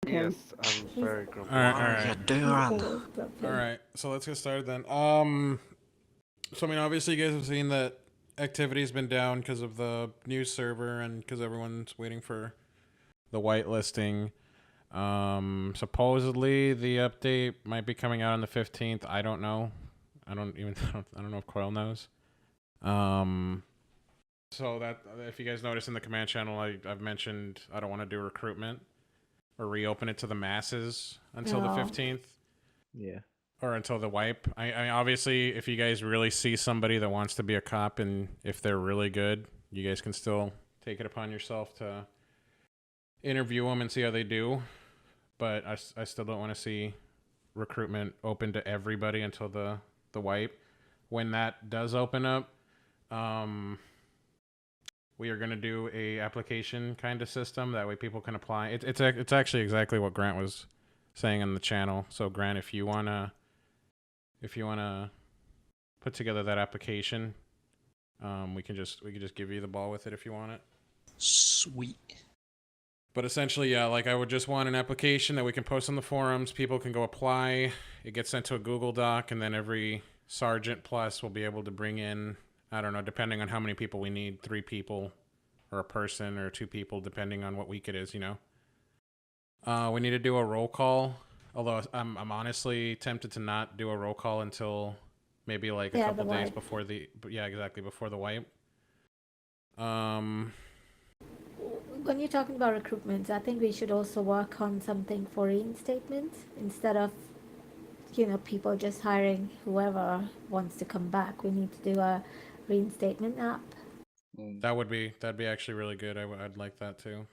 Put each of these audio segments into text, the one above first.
him. Yes, I'm very grumpy. All right, all What are right, you He's doing? always grumpy. all right. So let's get started then. So I mean, obviously, you guys have seen that activity's been down because of the news server and because everyone's waiting for the whitelisting. Supposedly the update might be coming out on the 15th. I don't know. I don't even. I don't know if Coil knows. Um. So that if you guys notice in the command channel, I've mentioned I don't want to do recruitment or reopen it to the masses until the Oh. 15th. Yeah. Or until the wipe. I obviously, if you guys really see somebody that wants to be a cop and if they're really good, you guys can still take it upon yourself to interview them and see how they do. But I still don't want to see recruitment open to everybody until the wipe. When that does open up, we are going to do a application kind of system. That way people can apply. It's actually exactly what Grant was saying on the channel. So Grant, if you want to put together that application, we can just give you the ball with it if you want it. Sweet. But essentially, yeah, like I would just want an application that we can post on the forums. People can go apply. It gets sent to a Google Doc, and then every sergeant plus will be able to bring in, I don't know, depending on how many people we need, 3 people or a person or 2 people, depending on what week it is, you know. We need to do a roll call. Although I'm honestly tempted to not do a roll call until maybe like a couple days before before the wipe. When you're talking about recruitment, I think we should also work on something for reinstatement instead of, people just hiring whoever wants to come back. We need to do a reinstatement app. That'd be actually really good. I'd like that too.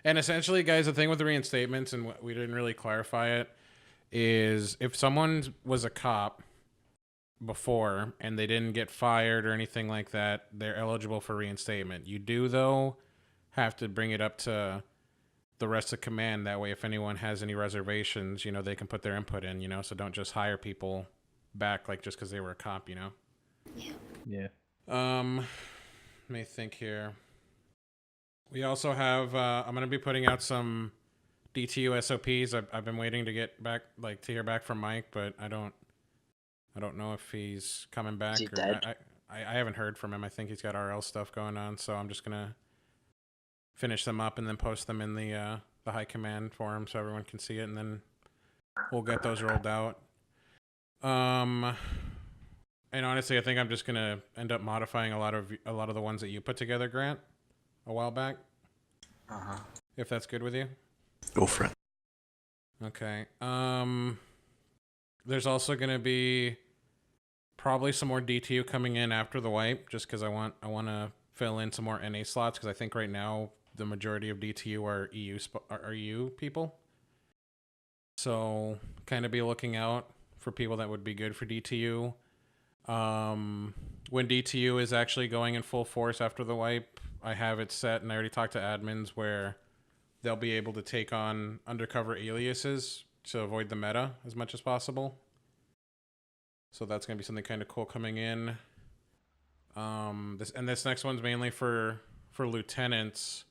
And essentially, guys, the thing with the reinstatements, and we didn't really clarify it, is if someone was a cop before and they didn't get fired or anything like that, they're eligible for reinstatement. You do, though, have to bring it up to the rest of command. That way, if anyone has any reservations, they can put their input in, so don't just hire people back like just because they were a cop, Yeah. Let me think here. We also have, I'm going to be putting out some DTU SOPs. I've been waiting to get back, to hear back from Mike, but I don't know if he's coming back. Is he dead? I haven't heard from him. I think he's got RL stuff going on, so I'm just going to finish them up and then post them in the high command forum so everyone can see it, and then we'll get those rolled out. And honestly, I think I'm just going to end up modifying a lot of the ones that you put together, Grant, a while back. If that's good with you. Go for it. Okay. There's also going to be probably some more DTU coming in after the wipe, just because I want to fill in some more NA slots, because I think right now the majority of DTU are EU people. So kind of be looking out for people that would be good for DTU. When DTU is actually going in full force after the wipe, I have it set, and I already talked to admins where they'll be able to take on undercover aliases to avoid the meta as much as possible. So that's going to be something kind of cool coming in. This next one's mainly for lieutenants.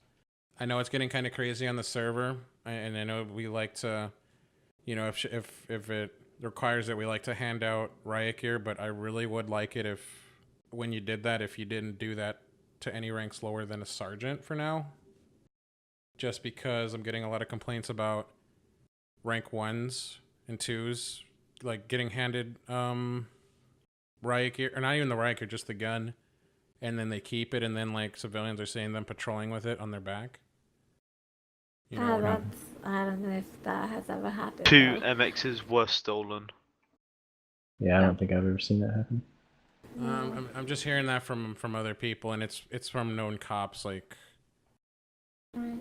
I know it's getting kind of crazy on the server, and I know we like to, if it requires that we like to hand out riot gear, but I really would like it if when you did that, if you didn't do that to any ranks lower than a sergeant for now. Just because I'm getting a lot of complaints about rank 1s and 2s, like getting handed riot gear, or not even the riot gear, just the gun, and then they keep it, and then like civilians are seeing them patrolling with it on their back. I don't know if that has ever happened. 2 though. MXs were stolen. Yeah, I don't think I've ever seen that happen. I'm just hearing that from other people, and it's from known cops, like. Right.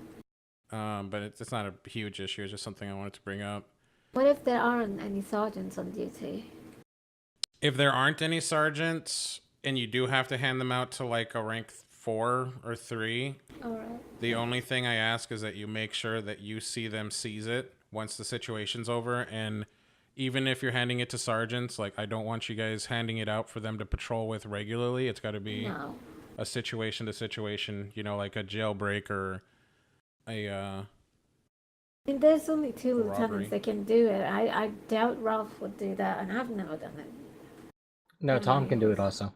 But it's not a huge issue. It's just something I wanted to bring up. What if there aren't any sergeants on duty? If there aren't any sergeants, and you do have to hand them out to like a rank 4 or 3, All right. the only thing I ask is that you make sure that you see them seize it once the situation's over. And even if you're handing it to sergeants, like I don't want you guys handing it out for them to patrol with regularly. It's got to be a situation to situation, like a jailbreak or a And there's only two For lieutenants robbery. that can do it. I doubt Ralph would do that, and I've never done it. No, Oh Tom my can do it gosh. also.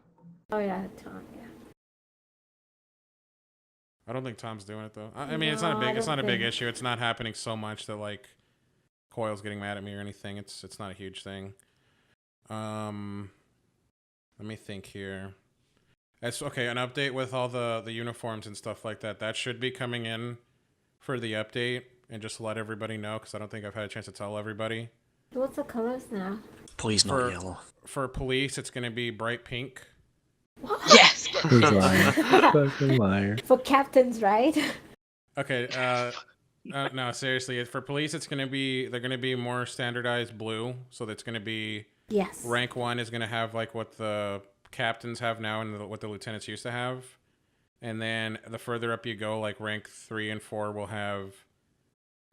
Oh yeah, Tom. Yeah. I don't think Tom's doing it though. I mean, it's not a No, big I it's don't not a big think. issue. It's not happening so much that like Coyle's getting mad at me or anything. It's not a huge thing. Let me think here. That's okay. An update with all the uniforms and stuff like that. That should be coming in for the update, and just let everybody know because I don't think I've had a chance to tell everybody. What's the colors now? Please not For yellow. for police, it's gonna be bright pink. Yes! He's lying. Fucking liar. For captains, right? Okay. No, seriously. For police, they're gonna be more standardized blue. So that's gonna be Yes. rank 1 is gonna have like what the captains have now and what the lieutenants used to have, and then the further up you go, like rank 3 and 4 will have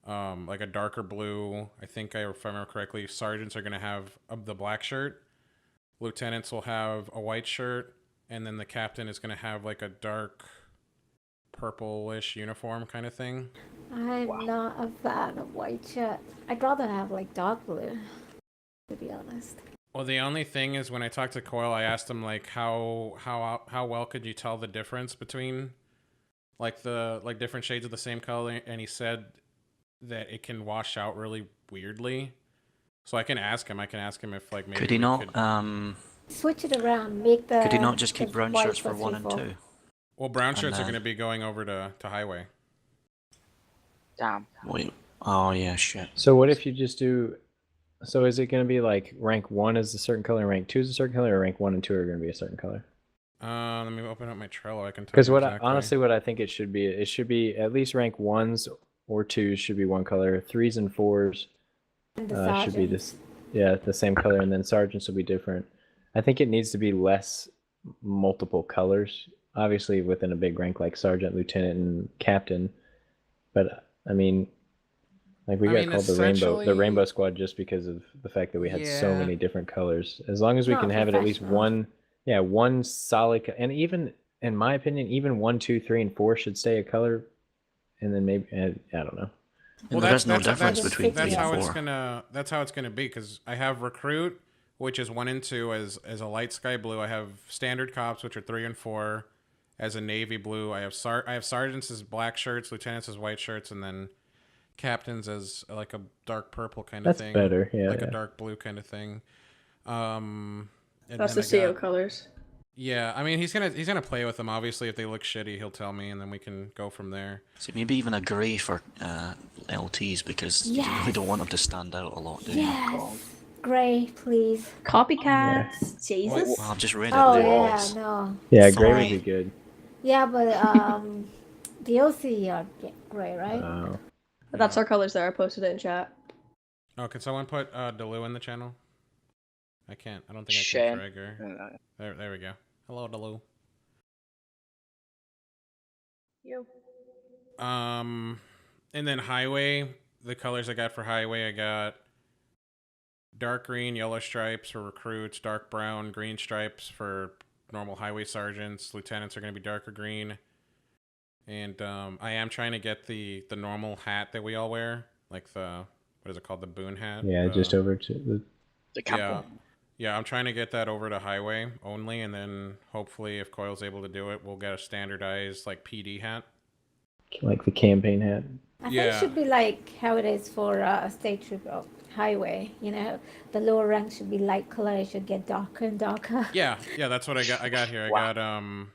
like a darker blue. I think if I remember correctly, sergeants are gonna have the black shirt. Lieutenants will have a white shirt, and then the captain is gonna have like a dark purplish uniform kind of thing. I'm not a fan of white shirt. I'd rather have like dark blue, to be honest. Well, the only thing is when I talked to Coyle, I asked him like how well could you tell the difference between like the different shades of the same color, and he said that it can wash out really weirdly. So I can ask him. If like maybe Could he we not, could... Switch it around. Make the. could he not just the keep brown white shirts for plus 1 and reform. 2? Well, brown And shirts are then- going to be going over to highway. Damn. Wait. Oh, yeah, shit. So what if you just do? So is it going to be like rank 1 is a certain color, rank 2 is a certain color, or rank 1 and 2 are going to be a certain color? Let me open up my Trello. I can tell Because you what exactly. honestly, what I think it should be at least rank 1s or 2s should be one color. 3s and 4s And the should be sergeants. the same color, and then sergeants will be different. I think it needs to be less multiple colors, obviously within a big rank like sergeant, lieutenant, and captain. But I mean, like we I got mean, called the rainbow essentially- squad just because of the fact that we had so Yeah. many different colors. As long as we Not can have it at least professional. one solid, and even in my opinion, even 1, 2, 3, and 4 should stay a color, and then maybe I don't know. And there is no difference that's- between 3 that's and how 4. that's how it's gonna be, because I have recruit, which is 1 and 2 as a light sky blue. I have standard cops, which are 3 and 4 as a navy blue. I have sergeants as black shirts, lieutenants as white shirts, and then captains as like a dark purple kind of That's thing. better, yeah, like yeah. a dark blue kind of thing. And That's then the I CO got- colors. Yeah, I mean he's gonna play with them. Obviously, if they look shitty, he'll tell me, and then we can go from there. See, maybe even a grey for LTs, because you really Yes. don't want them to stand out a lot, do you? Yes. Grey, please. Copycats. Jesus. Well, I've just read it Oh there. yeah, no. Yeah, gray Sorry. would be good. Yeah, but the OC are grey, right? Oh. That's our colors there. I posted it in chat. Oh, can someone put Delu in the channel? I can't. I don't think I Shane. can. Fragger. There we go. Hello, Delu. Yo. And then highway, the colors I got for highway, I got dark green, yellow stripes for recruits, dark brown, green stripes for normal highway sergeants. Lieutenants are going to be darker green. And I am trying to get the normal hat that we all wear, like the, what is it called, the Boone hat? Yeah, just over to the. The Yeah. camel. Yeah, I'm trying to get that over to highway only, and then hopefully if Coyle's able to do it, we'll get a standardized like PD hat. Like the campaign hat. I think Yeah. it should be like how it is for state troop or highway. You know, the lower rank should be light color. It should get darker and darker. Yeah, that's what I got here. I Wow. got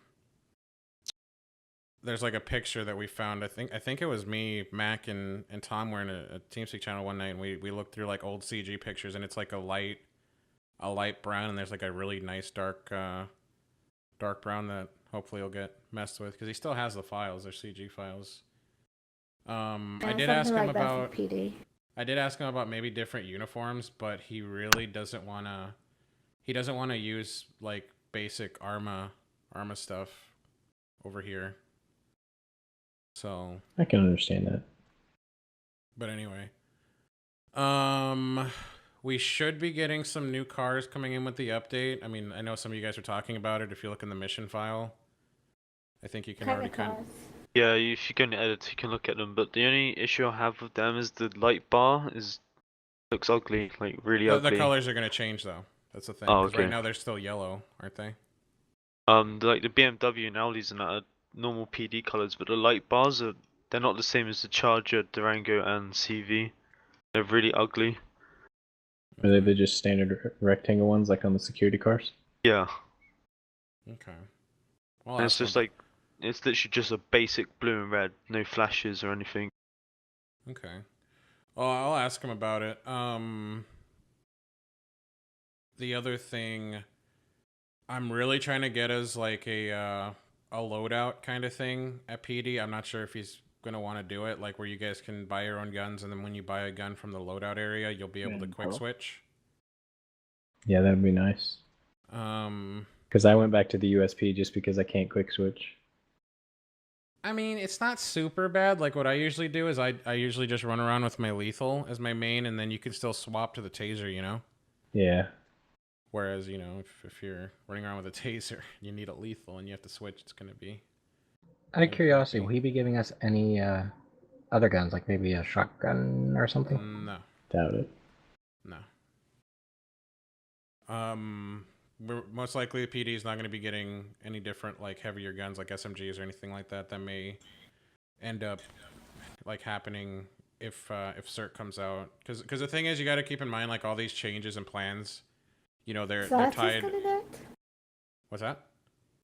there's like a picture that we found. I think it was me, Mac, and Tom were in a TeamSpeak channel one night, and we looked through like old CG pictures, and it's like a light brown, and there's like a really nice dark brown that hopefully will get messed with, because he still has the files. They're CG files. I Yeah, did ask something him like that for about PD. I did ask him about maybe different uniforms, but he really doesn't want to. He doesn't want to use like basic Arma stuff over here. So, I can understand that. but anyway, we should be getting some new cars coming in with the update. I mean, I know some of you guys are talking about it. If you look in the mission file, I think you can Kind already of cars. Yeah, if you go into edit, you can look at them. But the only issue I have with them is the light bar looks ugly, like really The ugly. colors are gonna change though. That's the thing. Oh, 'Cause right okay. now they're still yellow, aren't they? Like the BMW and Audis and that are normal PD colors, but the light bars they're not the same as the Charger, Durango, and CV. They're really ugly. Are they the just standard rectangle ones like on the security cars? Yeah. Okay. Well, And it's just like it's literally just a basic blue and red, no flashes or anything. Okay. Well, I'll ask him about it. The other thing I'm really trying to get is like a loadout kind of thing at PD. I'm not sure if he's gonna want to do it, like where you guys can buy your own guns, and then when you buy a gun from the loadout area, you'll be able to quick switch. Yeah, that'd be nice. Because I went back to the USP just because I can't quick switch. I mean, it's not super bad. Like what I usually do is I usually just run around with my lethal as my main, and then you can still swap to the taser, you know? Yeah. Whereas, you know, if you're running around with a taser, you need a lethal and you have to switch, it's going to be... Out of curiosity, will he be giving us any other guns, like maybe a shotgun or something? No. Doubt it. No. We're most likely the PD is not going to be getting any different, like, heavier guns like SMGs or anything like that. That may end up, like, happening if CERT comes out. Because the thing is, you got to keep in mind, like, all these changes and plans, you know, they're tied... Is coming out? What's that?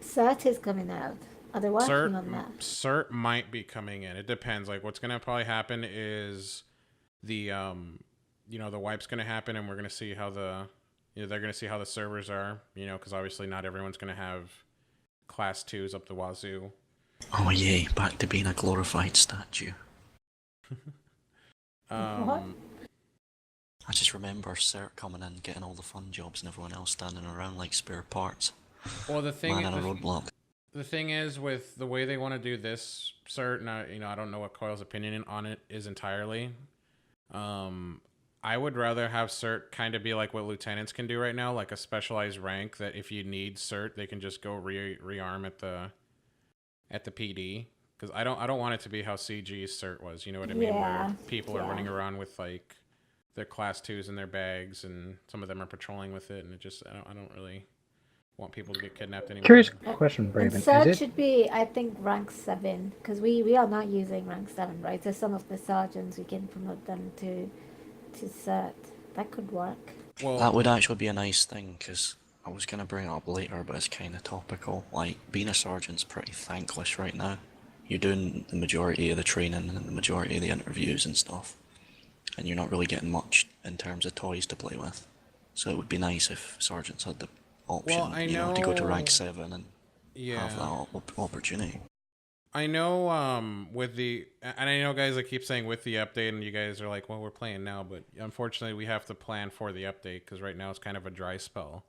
CERT is coming out. Are they working on that? CERT might be coming in. It depends. Like, what's going to probably happen is the, you know, the wipe's going to happen, and we're going to see how the... You know, they're going to see how the servers are, you know, because obviously not everyone's going to have class 2s up the wazoo. Oh yay, back to being a glorified statue. What? I just remember Cert coming in, getting all the fun jobs, and everyone else standing around like spare parts. Well, the thing Man in a roadblock. The thing is, with the way they want to do this Cert, and you know, I don't know what Coil's opinion on it is entirely. I would rather have CERT kind of be like what lieutenants can do right now, like a specialized rank that if you need CERT, they can just go rearm at the PD. Because I don't want it to be how CG's CERT was. You know what I mean? Yeah. Where people are running around with like their class 2s in their bags, and some of them are patrolling with it, and it just I don't really want people to get kidnapped anymore. Curious question, Braven. And CERT should be, I think, rank 7, because we are not using rank 7, right? So some of the sergeants, we can promote them to CERT. That could work. Well, that would actually be a nice thing, because I was going to bring it up later, but it's kind of topical. Like, being a sergeant's pretty thankless right now. You're doing the majority of the training and the majority of the interviews and stuff, and you're not really getting much in terms of toys to play with. So it would be nice if sergeants had the option, you know, to go to rank 7 and have that opportunity. I know with the, and I know guys that keep saying with the update, and you guys are like, well, we're playing now, but unfortunately we have to plan for the update because right now it's kind of a dry spell.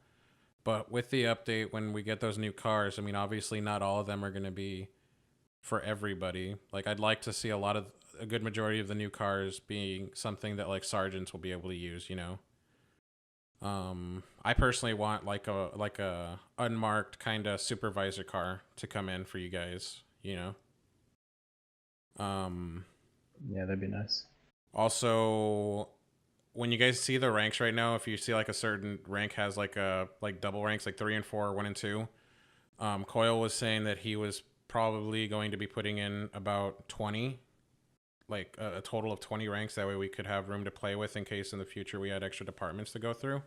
But with the update, when we get those new cars, I mean, obviously not all of them are going to be for everybody. Like, I'd like to see a good majority of the new cars being something that like sergeants will be able to use, you know. I personally want like a unmarked kind of supervisor car to come in for you guys, you know. Yeah, that'd be nice. Also, when you guys see the ranks right now, if you see like a certain rank has like double ranks, like 3 and 4, 1 and 2, Coil was saying that he was probably going to be putting in about 20, like a total of 20 ranks. That way we could have room to play with in case in the future we had extra departments to go through.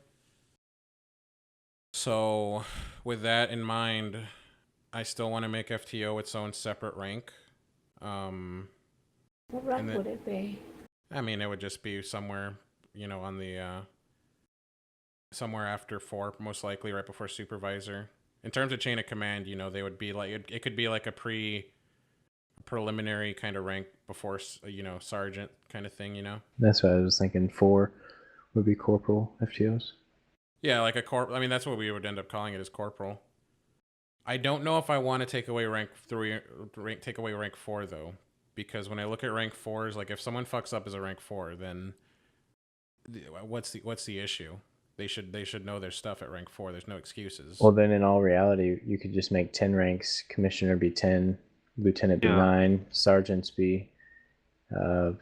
So with that in mind, I still want to make FTO its own separate rank. What rank would it be? I mean, it would just be somewhere, you know, on the somewhere after 4, most likely right before supervisor. In terms of chain of command, you know, they would be like, it could be like a preliminary kind of rank before, you know, sergeant kind of thing, you know. That's what I was thinking. 4 would be corporal FTOs. Yeah, like I mean, that's what we would end up calling it, as corporal. I don't know if I want to take away rank 4 though, because when I look at rank 4s, like if someone fucks up as a rank 4, then what's the issue? They should know their stuff at rank 4. There's no excuses. Well, then in all reality, you could just make 10 ranks, commissioner be 10, lieutenant be Yeah. 9, sergeants be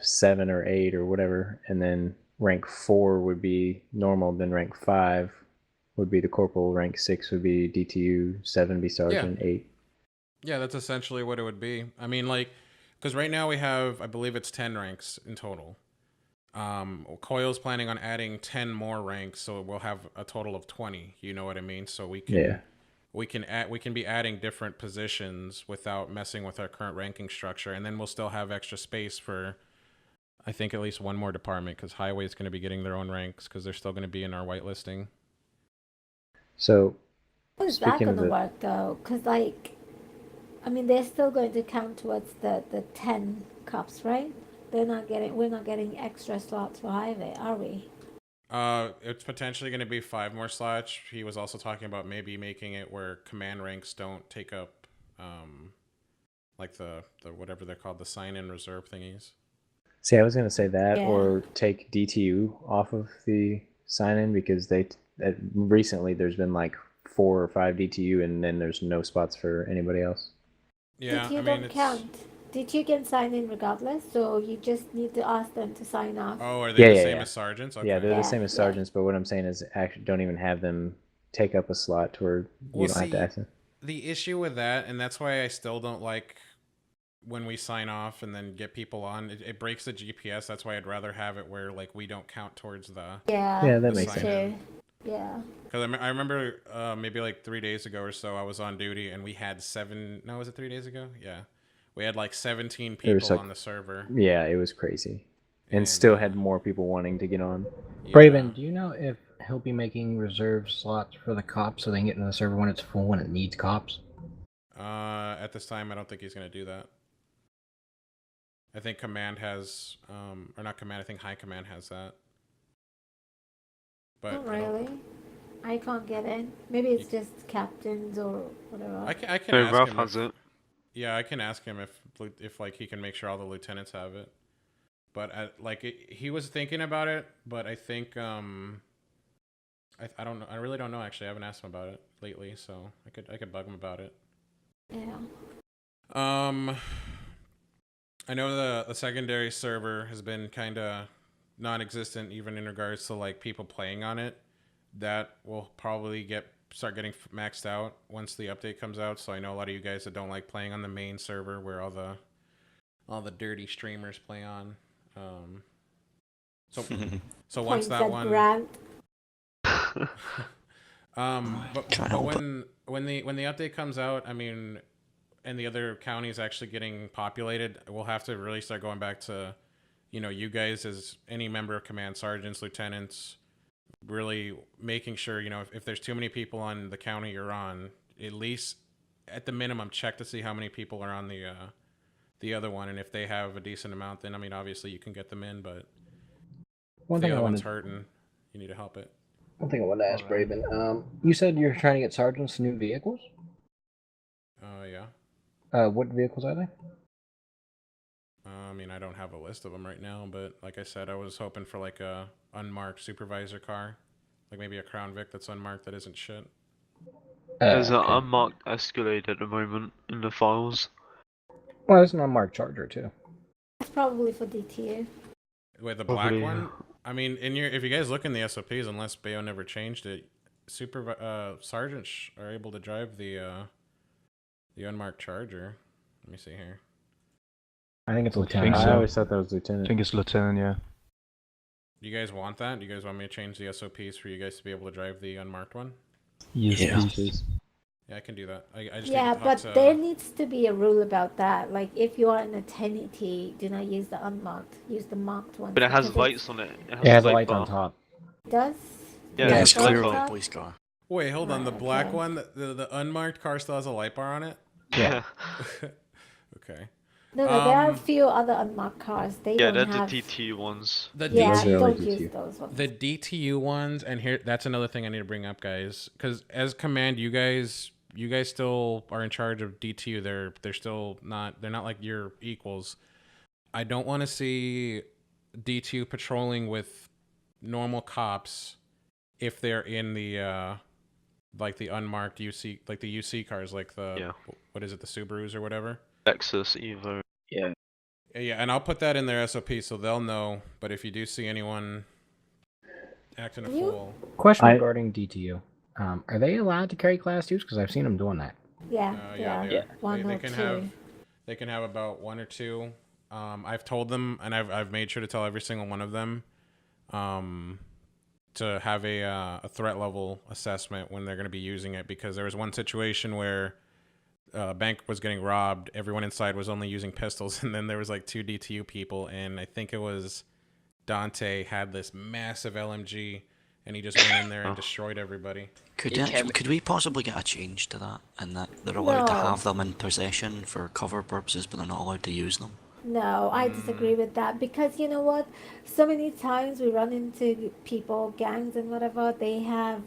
7 or 8 or whatever, and then rank 4 would be normal. Then rank 5 would be the corporal. Rank 6 would be DTU. 7 be sergeant. 8. Yeah, that's essentially what it would be. I mean, like, because right now we have, I believe it's 10 ranks in total. Coil's planning on adding 10 more ranks, so we'll have a total of 20. You know what I mean? So we can we can be adding different positions without messing with our current ranking structure, and then we'll still have extra space for, I think, at least one more department, because highway is going to be getting their own ranks because they're still going to be in our whitelisting. So How is that speaking going of to the, work though? Because like, I mean, they're still going to count towards the 10 cups, right? We're not getting extra slots for highway, are we? It's potentially going to be 5 more slots. He was also talking about maybe making it where command ranks don't take up, like the whatever they're called, the sign-in reserve thingies. see, I was going to say that, Yeah. or take DTU off of the sign-in, because recently there's been like 4 or 5 DTU, and then there's no spots for anybody else. Yeah, DTU I mean, don't it's... count. DTU can sign in regardless, so you just need to ask them to sign off. Oh, are they Yeah, the yeah, same yeah. as sergeants? Okay. Yeah, they're the Yeah, same as yeah. sergeants, but what I'm saying is actually don't even have them take up a slot to where you Well, don't have to see, ask them. the issue with that, and that's why I still don't like when we sign off and then get people on, it breaks the GPS. That's why I'd rather have it where, like, we don't count towards the... Yeah, Yeah, that the makes sign sense. in. Yeah. Because I remember maybe like 3 days ago or so, I was on duty and we had 7... No, was it 3 days ago? Yeah. We had like 17 There was people like- on the server. Yeah, it was crazy. And And, still had more people wanting to get on. Yeah. Braven, do you know if he'll be making reserve slots for the cops so they can get into the server when it's full, when it needs cops? At this time, I don't think he's going to do that. I think command has, or not command, I think high command has that. But Not I don't- really. I can't get in. Maybe it's just captains or whatever. I can No, ask Ralph him has if, it. Yeah, I can ask him if like he can make sure all the lieutenants have it. But he was thinking about it, but I think I don't know. I really don't know actually. I haven't asked him about it lately, so I could bug him about it. Yeah. I know the secondary server has been kind of non-existent, even in regards to like people playing on it. That will probably start getting maxed out once the update comes out. So I know a lot of you guys that don't like playing on the main server where all the dirty streamers play on. So once Points that at one, Grant. but Can't help when the update comes out, I mean, and the other counties actually getting populated, we'll have to really start going back to, you guys as any member of command, sergeants, lieutenants, really making sure, if there's too many people on the county you're on, at least at the minimum, check to see how many people are on the other one, and if they have a decent amount, then I mean, obviously you can get them in, but One if the thing I other one's wanted, hurting, you need to help it. one thing I wanted to ask Braven. You said you're trying to get sergeants new vehicles. Yeah. What vehicles are they? I mean, I don't have a list of them right now, but like I said, I was hoping for like a unmarked supervisor car, like maybe a Crown Vic that's unmarked that isn't shit. There's an Okay. unmarked Escalade at the moment in the files. Well, there's an unmarked Charger too. That's probably for DTU. Wait, the Probably. black one? I mean, if you guys look in the SOPs, unless Bayo never changed it, sergeants are able to drive the unmarked Charger. Let me see here. I think it's I Lieutenant. think I so. always thought that was I lieutenant. think it's Lieutenant, yeah. Do you guys want that? Do you guys want me to change the SOPs for you guys to be able to drive the unmarked one? Yes, Yeah. please. Yeah, I can do that. I just Yeah, need to talk but to... there needs to be a rule about that. Like, if you are in a 1080, do not use the unmarked. Use the marked one. But it has because lights on it. It It has a light light bar. on top. It does? Yeah, Yeah, Does it's it have clearly top? a police car. Wait, hold on. The Right, black okay. one, the unmarked car still has a light bar on it? Yeah. Okay. No, there are a Um, few other unmarked cars. They Yeah, don't they're have... the DT ones. The Yeah, Those are don't only use DTU. those ones. The DTU ones, and here that's another thing I need to bring up, guys, because as command, you guys still are in charge of DTU. They're still not, they're not like your equals. I don't want to see DTU patrolling with normal cops if they're in the like the unmarked UC, like the UC cars, like the Yeah. what is it, the Subarus or whatever. Lexus Evo. Yeah. Yeah, and I'll put that in their SOP so they'll know. But if you do see anyone acting a You- fool, Question I- regarding DTU. Are they allowed to carry class 2s? Because I've seen them doing that. Yeah, yeah, yeah. they are. One They or can two. have. They can have about 1 or 2. I've told them, and I've made sure to tell every single one of them, to have a threat level assessment when they're going to be using it, because there was one situation where a bank was getting robbed. Everyone inside was only using pistols, and then there was like 2 DTU people, and I think it was Dante had this massive LMG, and he just went in there and destroyed everybody. Could we possibly get a change to that, and that they're allowed to No. have them in possession for cover purposes, but they're not allowed to use them? No, I disagree with that, because you know what? So many times we run into people, gangs and whatever, they have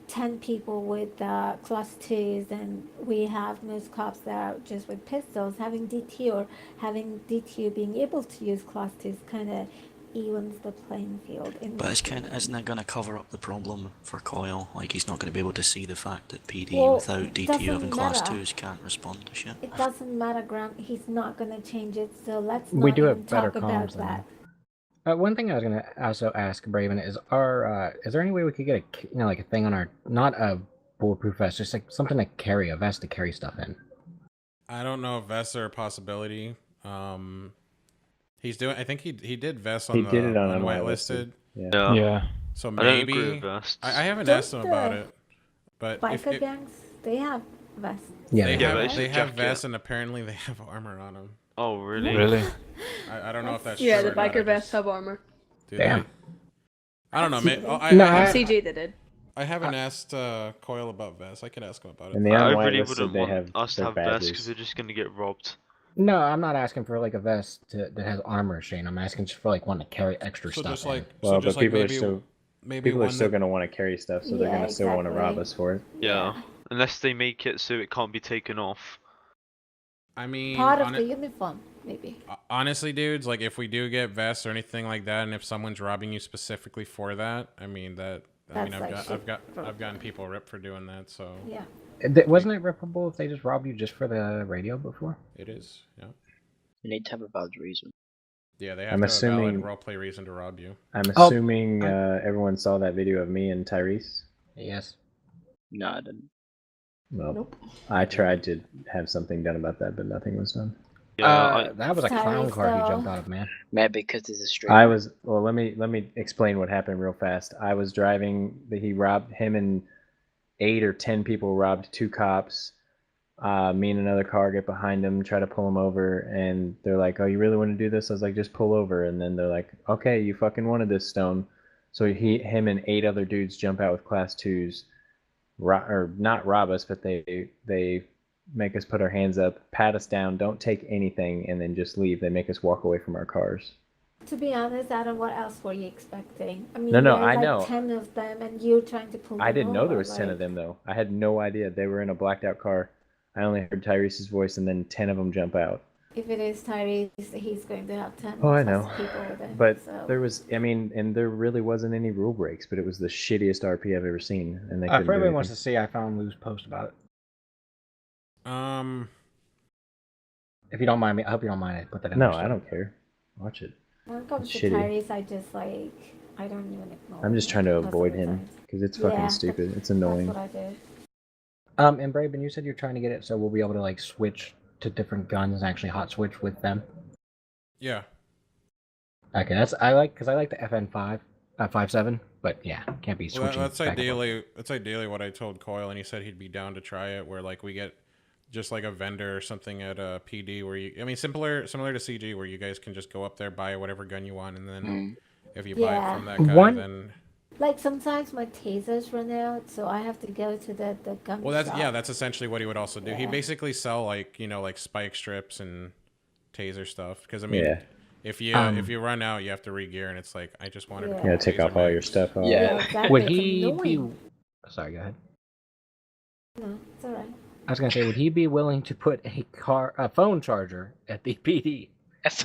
10 people with class 2s, and we have most cops that are just with pistols. Having DTU being able to use class 2s kind of evens the playing field. But isn't it going to cover up the problem for Coyle? Like, he's not going to be able to see the fact that PD Well, without it DTU doesn't having class matter. 2s can't respond to shit. It doesn't matter, Grant. He's not going to change it, so let's We not do have even better talk about comms than that. One thing I was gonna also ask Braven is, is there any way we could get like a thing on our, not a bulletproof vest, just like something to carry, a vest to carry stuff in? I don't know if vests are a possibility. He's doing. I think he did vests on He did it on unwhitelisted. Yeah. Yeah. So I don't agree maybe with vests. I haven't Don't asked him about the it, but Biker gangs, they have vests. Yeah, they Yeah, have but it's they a have jacket. vests, and apparently they have armor on them. Oh, really? Really? I don't know if that's Yeah, true the or not. biker I vests just- have armor. do Damn. they? I don't know, man. No, CJ they did. I haven't asked Coyle about vests. I could ask him about it. And the I really unwhitelisted, wouldn't they want have us to their have vests because badges. they're just going to get robbed. No, I'm not asking for like a vest that has armor, Shane. I'm asking just for like one to carry extra So stuff. just like, Well, so just but like people maybe are still maybe people are one still that, going to want to carry stuff, so they're Yeah, going to still want to rob exactly. us for it. Yeah. Unless they make it so it can't be taken off. I mean, Part of the uniform, maybe. honestly, dudes, like if we do get vests or anything like that, and if someone's robbing you specifically for that, I mean that. I mean, That's like shit I've gotten people ripped for doing that, so Yeah. Wasn't it rippable if they just robbed you just for the radio before? it is. Yeah, You need to have a valid reason. yeah, they have I'm to have a valid assuming- roleplay reason to rob you. I'm Oh, assuming everyone saw that video of me and Tyrese. Yes. No, I didn't. Well, Nope. I tried to have something done about that, but nothing was done. Yeah, That was a clown Tyrese, car he though. jumped out of, man. Maybe because there's a street. Well, let me explain what happened real fast. I was driving. He robbed him, and 8 or 10 people robbed 2 cops. Me and another car get behind him, try to pull him over, and they're like, "Oh, you really want to do this?" I was like, "Just pull over." And then they're like, "Okay, you fucking wanted this, Stone." So him and 8 other dudes jump out with class 2s, or not rob us, but they make us put our hands up, pat us down, don't take anything, and then just leave. They make us walk away from our cars. To be honest, Adam, what else were you expecting? I mean, No, there's I like know. 10 of them, and you're trying to pull them I didn't know there over, was 10 of like- them, though. I had no idea. They were in a blacked out car. I only heard Tyrese's voice, and then 10 of them jump out. If it is Tyrese, he's going to have 10 Oh, I plus know. people with him. But so. there was, I mean, and there really wasn't any rule breaks, but it was the shittiest RP I've ever seen. And they couldn't For do everyone wants to anything. see, I found Lou's post about it. If you don't mind me, I hope you don't mind. I put that in. No, there, I so- don't care. Watch it. When it comes It's to shitty. Tyrese, I don't even ignore I'm just him trying to most of avoid the him time. because it's Yeah, fucking stupid. It's That's annoying. what I do. And Braven, you said you're trying to get it so we'll be able to like switch to different guns and actually hot switch with them. Yeah, Okay, I like the FN5, 5.7, but yeah, can't be well, switching. that's back and forth. ideally what I told Coyle, and he said he'd be down to try it. Where like we get just like a vendor or something at a PD where you, I mean, similar to CG, where you guys can just go up there, buy whatever gun you want, and then if you buy it Yeah. from that guy, One- then Like sometimes my tasers run out, so I have to go to the gun well, that's shop. that's essentially what he would also do. He Yeah. basically sell like like spike strips and taser stuff. Because I mean, Yeah. if you run out, you have to re-gear, and it's like I just wanted Yeah. to You gotta take taser off all your mags. stuff off. Yeah. Yeah, exactly. Would it's he be? annoying. Sorry, go ahead. No, it's alright. I was gonna say, would he be willing to put a phone charger at the PD?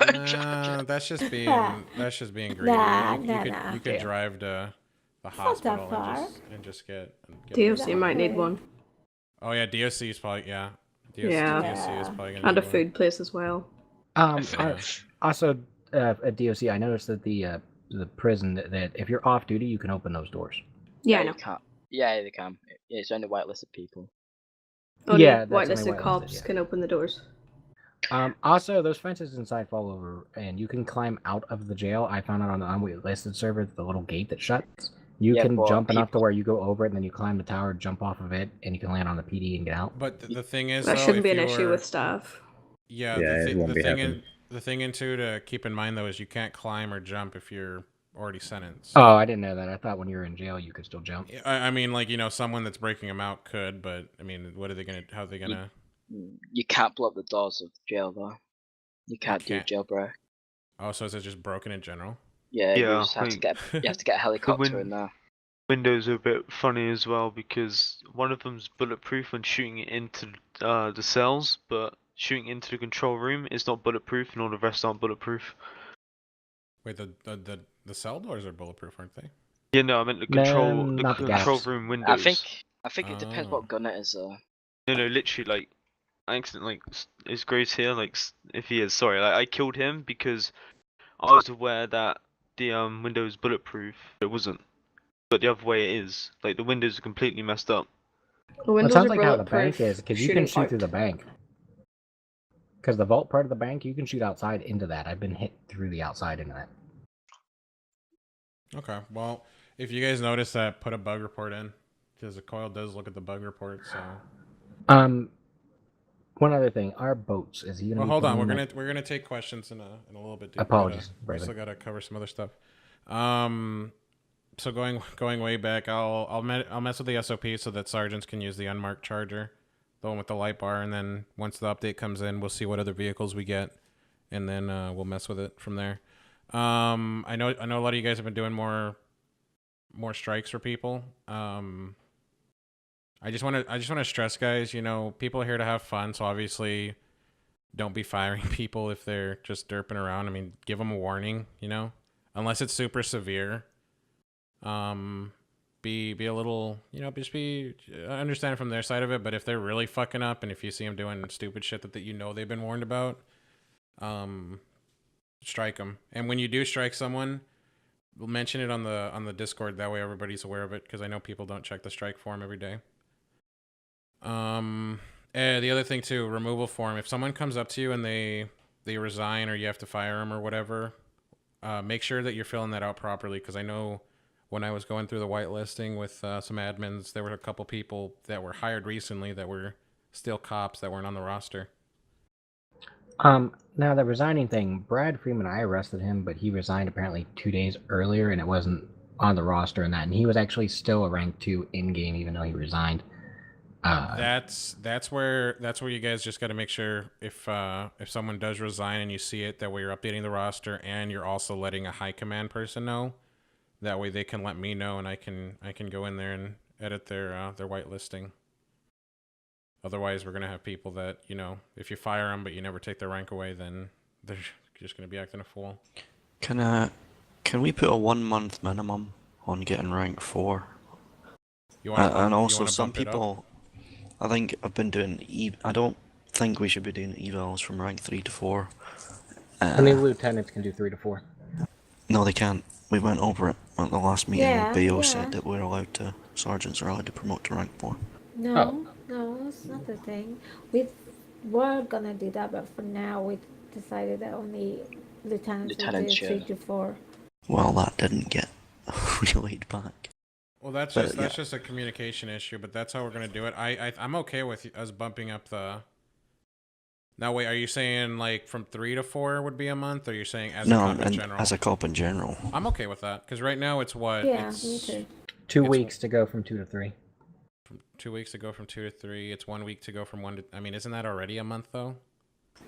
Nah, that's just being greedy. Nah, you, nah, could, nah. you could Yeah. drive to the not that hospital far. and just get. DOC Exactly. might need one. Oh yeah, DOC is probably Yeah. DSC is probably gonna And do a more. food place as well. Also, at DOC, I noticed that the prison that if you're off duty, you can open those doors. Yeah, I you know. can't. Yeah, they can. It's only whitelisted people. Only Yeah, that's only whitelisted whitelisted, cops yeah. can open the doors. Also, those fences inside fall over, and you can climb out of the jail. I found out on the unlisted server the little gate that shuts. You Yeah, can but jump enough to people- where you go over it, and then you climb the tower, jump off of it, and you can land on the PD and get out. But the thing is, That though, shouldn't if be an you issue were- with staff. Yeah, Yeah, it won't be happening. the thing into to keep in mind though is you can't climb or jump if you're already sentenced. Oh, I didn't know that. I thought when you were in jail, you could still jump. I mean, like, you know, someone that's breaking them out could, but I mean, what are they gonna? How are they gonna? You can't blow up the doors of jail though. You can't do can't. jailbreak. Oh, so is it just broken in general? Yeah, you Yeah, just have to like- get you have to get a helicopter win- in there. Windows are a bit funny as well because one of them's bulletproof when shooting it into the cells, but shooting into the control room is not bulletproof, and all the rest aren't bulletproof. Wait, the cell doors are bulletproof, aren't they? Yeah, no, I meant the Man, not the control gaps. room windows. I think it depends Oh. what gun it is though. No, literally, like, I accidentally, like, is Grace here? Like, if he is, sorry, like, I killed him because I was aware that the window is bulletproof. It wasn't, but the other way it is. Like, the windows are completely messed up. The Well, it windows sounds are like how the bulletproof. bank is, because you shooting can shoot through out. the bank. Because the vault part of the bank, you can shoot outside into that. I've been hit through the outside into that. Okay, well, if you guys notice that, put a bug report in, because the coil does look at the bug report. So, One other thing, our boats, is he gonna? well, be hold on, putting we're gonna take questions in a little bit. Apologies, we Braylon. still gotta cover some other stuff. So going way back, I'll mess with the SOP so that sergeants can use the unmarked charger, the one with the light bar, and then once the update comes in, we'll see what other vehicles we get, and then we'll mess with it from there. I know a lot of you guys have been doing more strikes for people. I just want to stress, guys, you know, people are here to have fun, so obviously don't be firing people if they're just derping around. I mean, give them a warning, you know, unless it's super severe. Be a little, you know, just be understand from their side of it. But if they're really fucking up, and if you see them doing stupid shit that you know they've been warned about, strike them. And when you do strike someone, mention it on the Discord. That way everybody's aware of it, because I know people don't check the strike form every day. The other thing too, removal form. If someone comes up to you and they resign, or you have to fire them or whatever, make sure that you're filling that out properly, because I know when I was going through the whitelisting with some admins, there were a couple people that were hired recently that were still cops that weren't on the roster. Now the resigning thing, Brad Freeman, I arrested him, but he resigned apparently 2 days earlier, and it wasn't on the roster and that, and he was actually still a rank 2 in game even though he resigned. That's where you guys just got to make sure if someone does resign and you see it, that way you're updating the roster, and you're also letting a high command person know. That way they can let me know, and I can go in there and edit their whitelisting. Otherwise, we're gonna have people that, you know, if you fire them but you never take their rank away, then they're just gonna be acting a fool. Can we put a 1 month minimum on getting rank 4? And also some people, I think I've been doing I don't think we should be doing evals from rank 3 to 4. Only lieutenants can do 3 to 4. No, they can't. We went over it at the last meeting. Yeah, BO yeah. said that sergeants are allowed to promote to rank 4. No, it's not the thing. We were gonna do that, but for now we decided that only lieutenants will do Lieutenants, 3 yeah. to 4. Well, that didn't get relayed back. Well, that's just a communication issue, but that's how we're gonna do it. I'm okay with us bumping up the. Now wait, are you saying like from 3 to 4 would be a month, or you're saying as a cop in general? As a cop in general. I'm okay with that, because right now it's what? Yeah, It's me too. 2 It's- weeks to go from 2 to 3. From 2 weeks to go from 2 to 3. It's 1 week to go from 1 to. I mean, isn't that already a month though?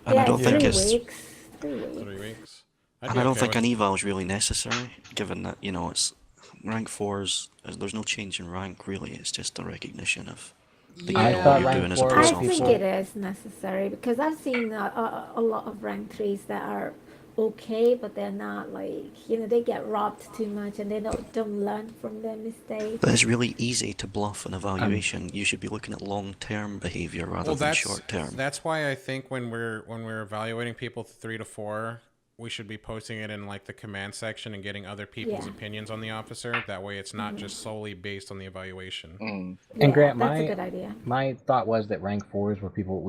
And Yeah, I don't it's think 3 it's. weeks. 3 weeks. 3 weeks. And I don't think an eval is really necessary, given that, you know, it's rank 4's. There's no change in rank really. It's just a recognition of the I what thought you're rank doing as a 4 I police was think officer. it is necessary, because I've seen a lot of rank 3s that are okay, but they're not like, they get robbed too much and they don't learn from their mistakes. But it's really easy to bluff an evaluation. You should be looking at long-term behavior rather Well, than short-term. that's why I think when we're evaluating people 3 to 4, we should be posting it in like the command section and getting other people's Yeah. opinions on the officer. That way, it's not just solely based on the evaluation. Mm. Yeah, And Grant, that's a good idea. my thought was that rank 4s were people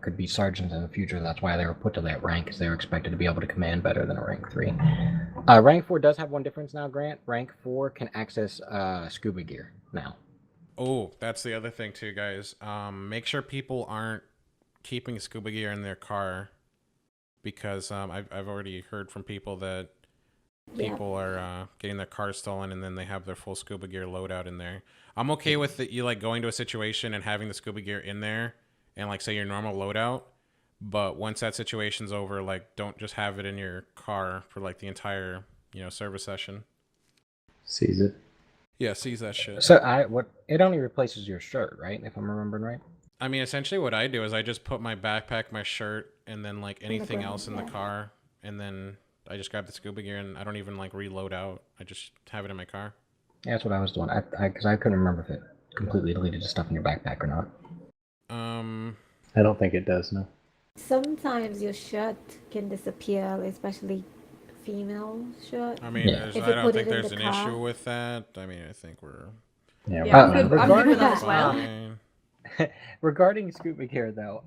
could be sergeants in the future. That's why they were put to that rank, because they were expected to be able to command better than a rank 3. Rank 4 does have one difference now, Grant. Rank 4 can access scuba gear now. Oh, that's the other thing too, guys. Make sure people aren't keeping scuba gear in their car, because I've already heard from people that people are getting their cars stolen and then they have their full scuba gear loadout in there. I'm okay with you like going to a situation and having the scuba gear in there and like say your normal loadout, but once that situation's over, like don't just have it in your car for like the entire service session. Seize it. Yeah, seize that shit. So it only replaces your shirt, right? If I'm remembering right. I mean, essentially what I do is I just put my backpack, my shirt, and then like anything else in the car, and then I just grab the scuba gear and I don't even like reload out. I just have it in my car. Yeah, that's what I was doing. Because I couldn't remember if it completely deleted the stuff in your backpack or not. I don't think it does, no. Sometimes your shirt can disappear, especially female shirt. I mean, Yeah. I If you don't put think it in there's the an car. issue with that. I mean, I think we're Yeah, Yeah, I'm good regarding, with that as well. fine. regarding scuba gear though,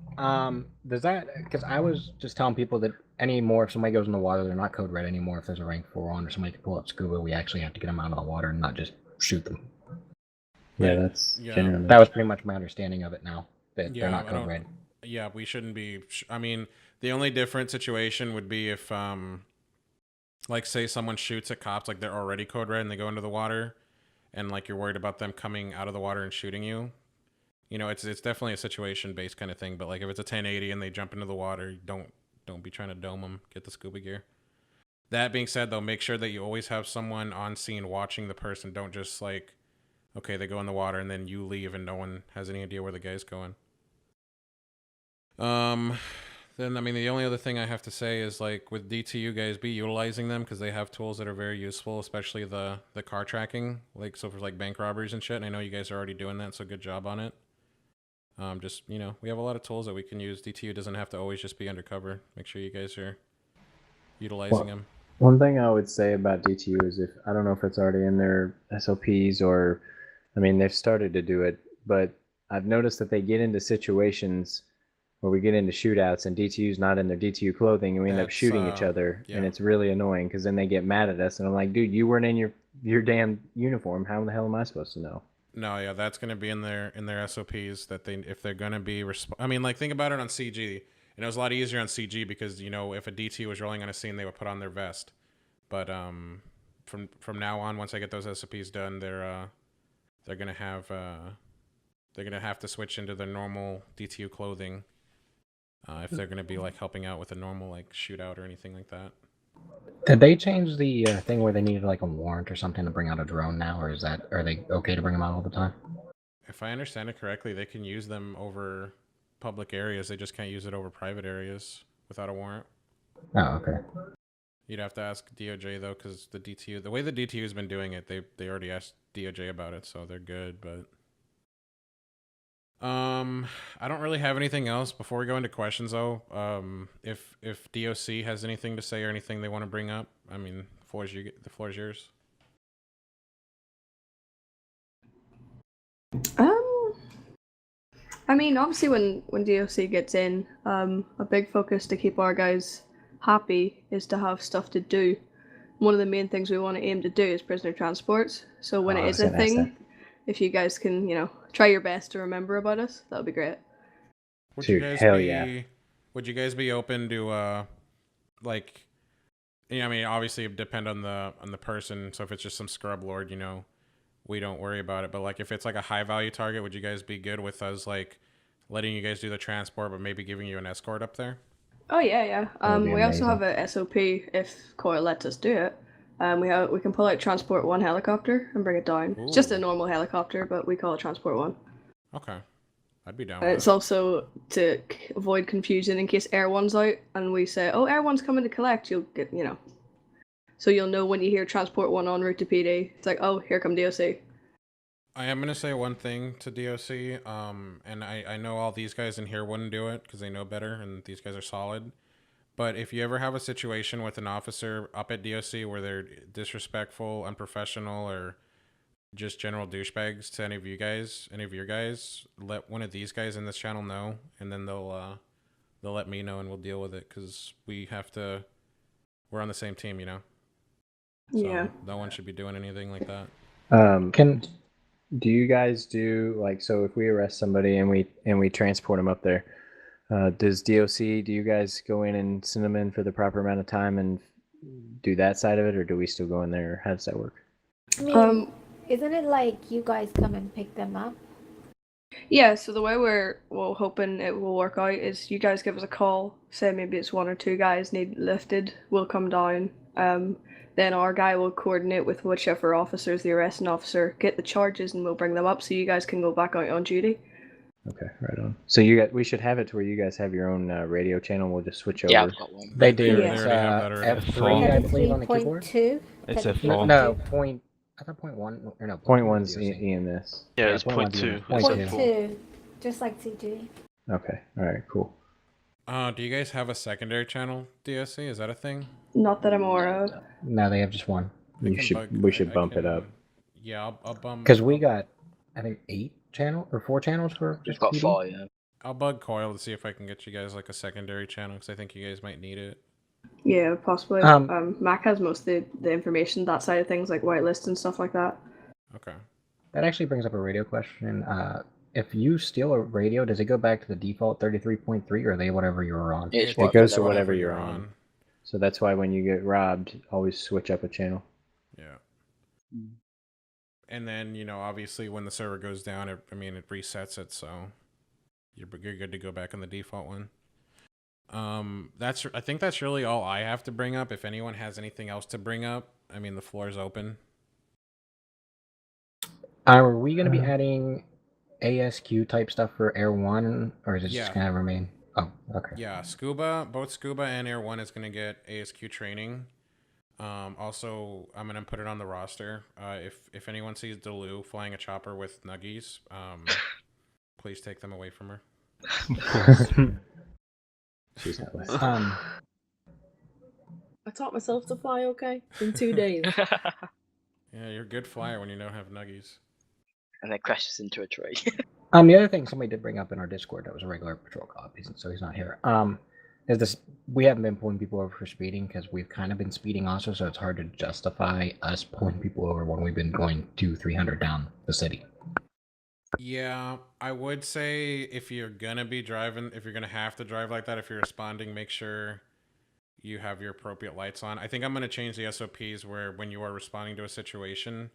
does that, because I was just telling people that anymore if somebody goes in the water, they're not code red anymore. If there's a rank 4 on or somebody can pull up scuba, we actually have to get them out of the water and not just shoot them. Yeah, that's Yeah. generally. That was pretty much my understanding of it now, that Yeah, they're not I code don't- red. Yeah, we shouldn't be. I mean, the only different situation would be if, like, say someone shoots at cops, like they're already code red and they go into the water, and like you're worried about them coming out of the water and shooting you. It's definitely a situation based kind of thing. But like if it's a 1080 and they jump into the water, don't be trying to dome them. Get the scuba gear. That being said, though, make sure that you always have someone on scene watching the person. Don't just like, okay, they go in the water and then you leave and no one has any idea where the guy's going. Then I mean the only other thing I have to say is like with DTU guys, be utilizing them because they have tools that are very useful, especially the car tracking, like so for like bank robberies and shit. And I know you guys are already doing that, so good job on it. Just we have a lot of tools that we can use. DTU doesn't have to always just be undercover. Make sure you guys are utilizing them. One thing I would say about DTU is I don't know if it's already in their SOPs or, I mean, they've started to do it, but I've noticed that they get into situations where we get into shootouts and DTU's not in their DTU clothing and we end up That's, shooting each other, yeah. and it's really annoying because then they get mad at us and I'm like, dude, you weren't in your damn uniform. How the hell am I supposed to know? No, yeah, that's gonna be in their SOPs that if they're gonna be I mean, like think about it on CG, and it was a lot easier on CG because if a DT was rolling on a scene, they would put on their vest. But from now on, once I get those SOPs done, they're gonna have to switch into their normal DTU clothing if they're gonna be like helping out with a normal like shootout or anything like that. Did they change the thing where they needed like a warrant or something to bring out a drone now, or are they okay to bring them out all the time? If I understand it correctly, they can use them over public areas. They just can't use it over private areas without a warrant. Oh, okay. You'd have to ask DOJ though, because the way the DTU has been doing it, they already asked DOJ about it, so they're good. But I don't really have anything else before we go into questions though. If DOC has anything to say or anything they want to bring up, I mean, the floor is yours. I mean, obviously when DOC gets in, a big focus to keep our guys happy is to have stuff to do. One of the main things we want to aim to do is prisoner transports. So when Oh, it I is was a gonna ask thing, that. if you guys can, try your best to remember about us, that would be great. Dude, hell yeah. Would you guys be open to like, I mean, obviously it depend on the person. So if it's just some scrub lord, we don't worry about it. But like if it's like a high value target, would you guys be good with us like letting you guys do the transport, but maybe giving you an escort up there? Oh yeah. That would be We also amazing. have a SOP if Core lets us do it. We can pull out transport 1 helicopter and bring it down. It's just a Ooh. normal helicopter, but we call it transport 1. Okay. I'd be down And with it's it. also to avoid confusion in case Air 1's out and we say, oh, Air 1's coming to collect, you'll get, So you'll know when you hear Transport 1 en route to PD. It's like, oh, here come DOC. I am gonna say one thing to DOC, and I know all these guys in here wouldn't do it because they know better, and these guys are solid. But if you ever have a situation with an officer up at DOC where they're disrespectful, unprofessional, or just general douchebags to any of your guys, let one of these guys in this channel know, and then they'll let me know, and we'll deal with it because we're on the same team, So Yeah. no one should be doing anything like that. Do you guys do like, so if we arrest somebody and we transport them up there, does DOC, do you guys go in and send them in for the proper amount of time and do that side of it, or do we still go in there? How does that work? I mean, isn't it like you guys come and pick them up? Yeah, so the way we're hoping it will work out is you guys give us a call, say maybe it's 1 or 2 guys need lifted, we'll come down. Then our guy will coordinate with whichever officer is the arresting officer, get the charges, and we'll bring them up so you guys can go back out on duty. Okay, right on. So we should have it to where you guys have your own radio channel. We'll just switch over. Yeah, I've got one. They do. Yeah. It's They already have that already. F3, I believe, on the keyboard. 3.2? It's a No, four. no, point. I thought point one. Or no, Point one's DOC. EMS. Yeah, it's point one, 0.2. point It's two. a 4. 0.2, just like CG. Okay, all right, cool. Do you guys have a secondary channel, DOC? Is that a thing? Not that I'm aware of. No, they have just one. I We can should I bump it can- up. Yeah, I'll bump. Because we got, I think, 4 channels for We've just got PD. 4, yeah. I'll bug Coil to see if I can get you guys like a secondary channel because I think you guys might need it. Yeah, possibly. Mac has most of the information, that side of things, like whitelist and stuff like that. Okay. That actually brings up a radio question. If you steal a radio, does it go back to the default 33.3, or are they whatever you were on? It's It goes to whatever whatever you're on. So that's why when you get robbed, always switch up a channel. Yeah. And then obviously when the server goes down, it resets it, so you're good to go back on the default one. I think that's really all I have to bring up. If anyone has anything else to bring up, the floor is open. Are we going to be adding ASQ type stuff for Air 1, or is it just going to remain? Oh, okay. Yeah, both Scuba and Air 1 is going to get ASQ training. Also, I'm going to put it on the roster. If anyone sees Delu flying a chopper with nuggies, please take them away from her. She's not listening. I taught myself to fly okay in 2 days. Yeah, you're a good flyer when you don't have nuggies. And then crashes into a tree. The other thing somebody did bring up in our Discord that was a regular patrol cop, so he's not here. Is this? We haven't been pulling people over for speeding because we've kind of been speeding also, so it's hard to justify us pulling people over when we've been going 200-300 down the city. Yeah, I would say if you're gonna have to drive like that, if you're responding, make sure you have your appropriate lights on. I think I'm gonna change the SOPs where when you are responding to a situation,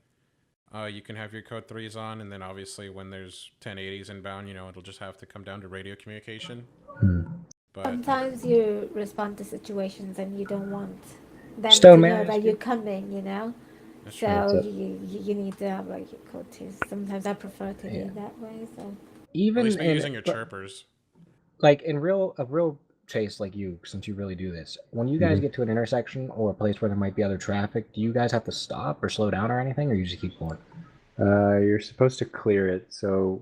you can have your code 3s on, and then obviously when there's 1080s inbound, it'll just have to come down to radio communication. But sometimes you respond to situations and you don't want them Stone to Man, know that that's you're good. coming, that's So true. you need to have like your code 2. Sometimes I prefer to do that way. So At Even least be in, using your chirpers. like in a real chase like you, since you really do this, when you guys get to an intersection or a place where there might be other traffic, do you guys have to stop or slow down or anything, or you just keep going? You're supposed to clear it. So,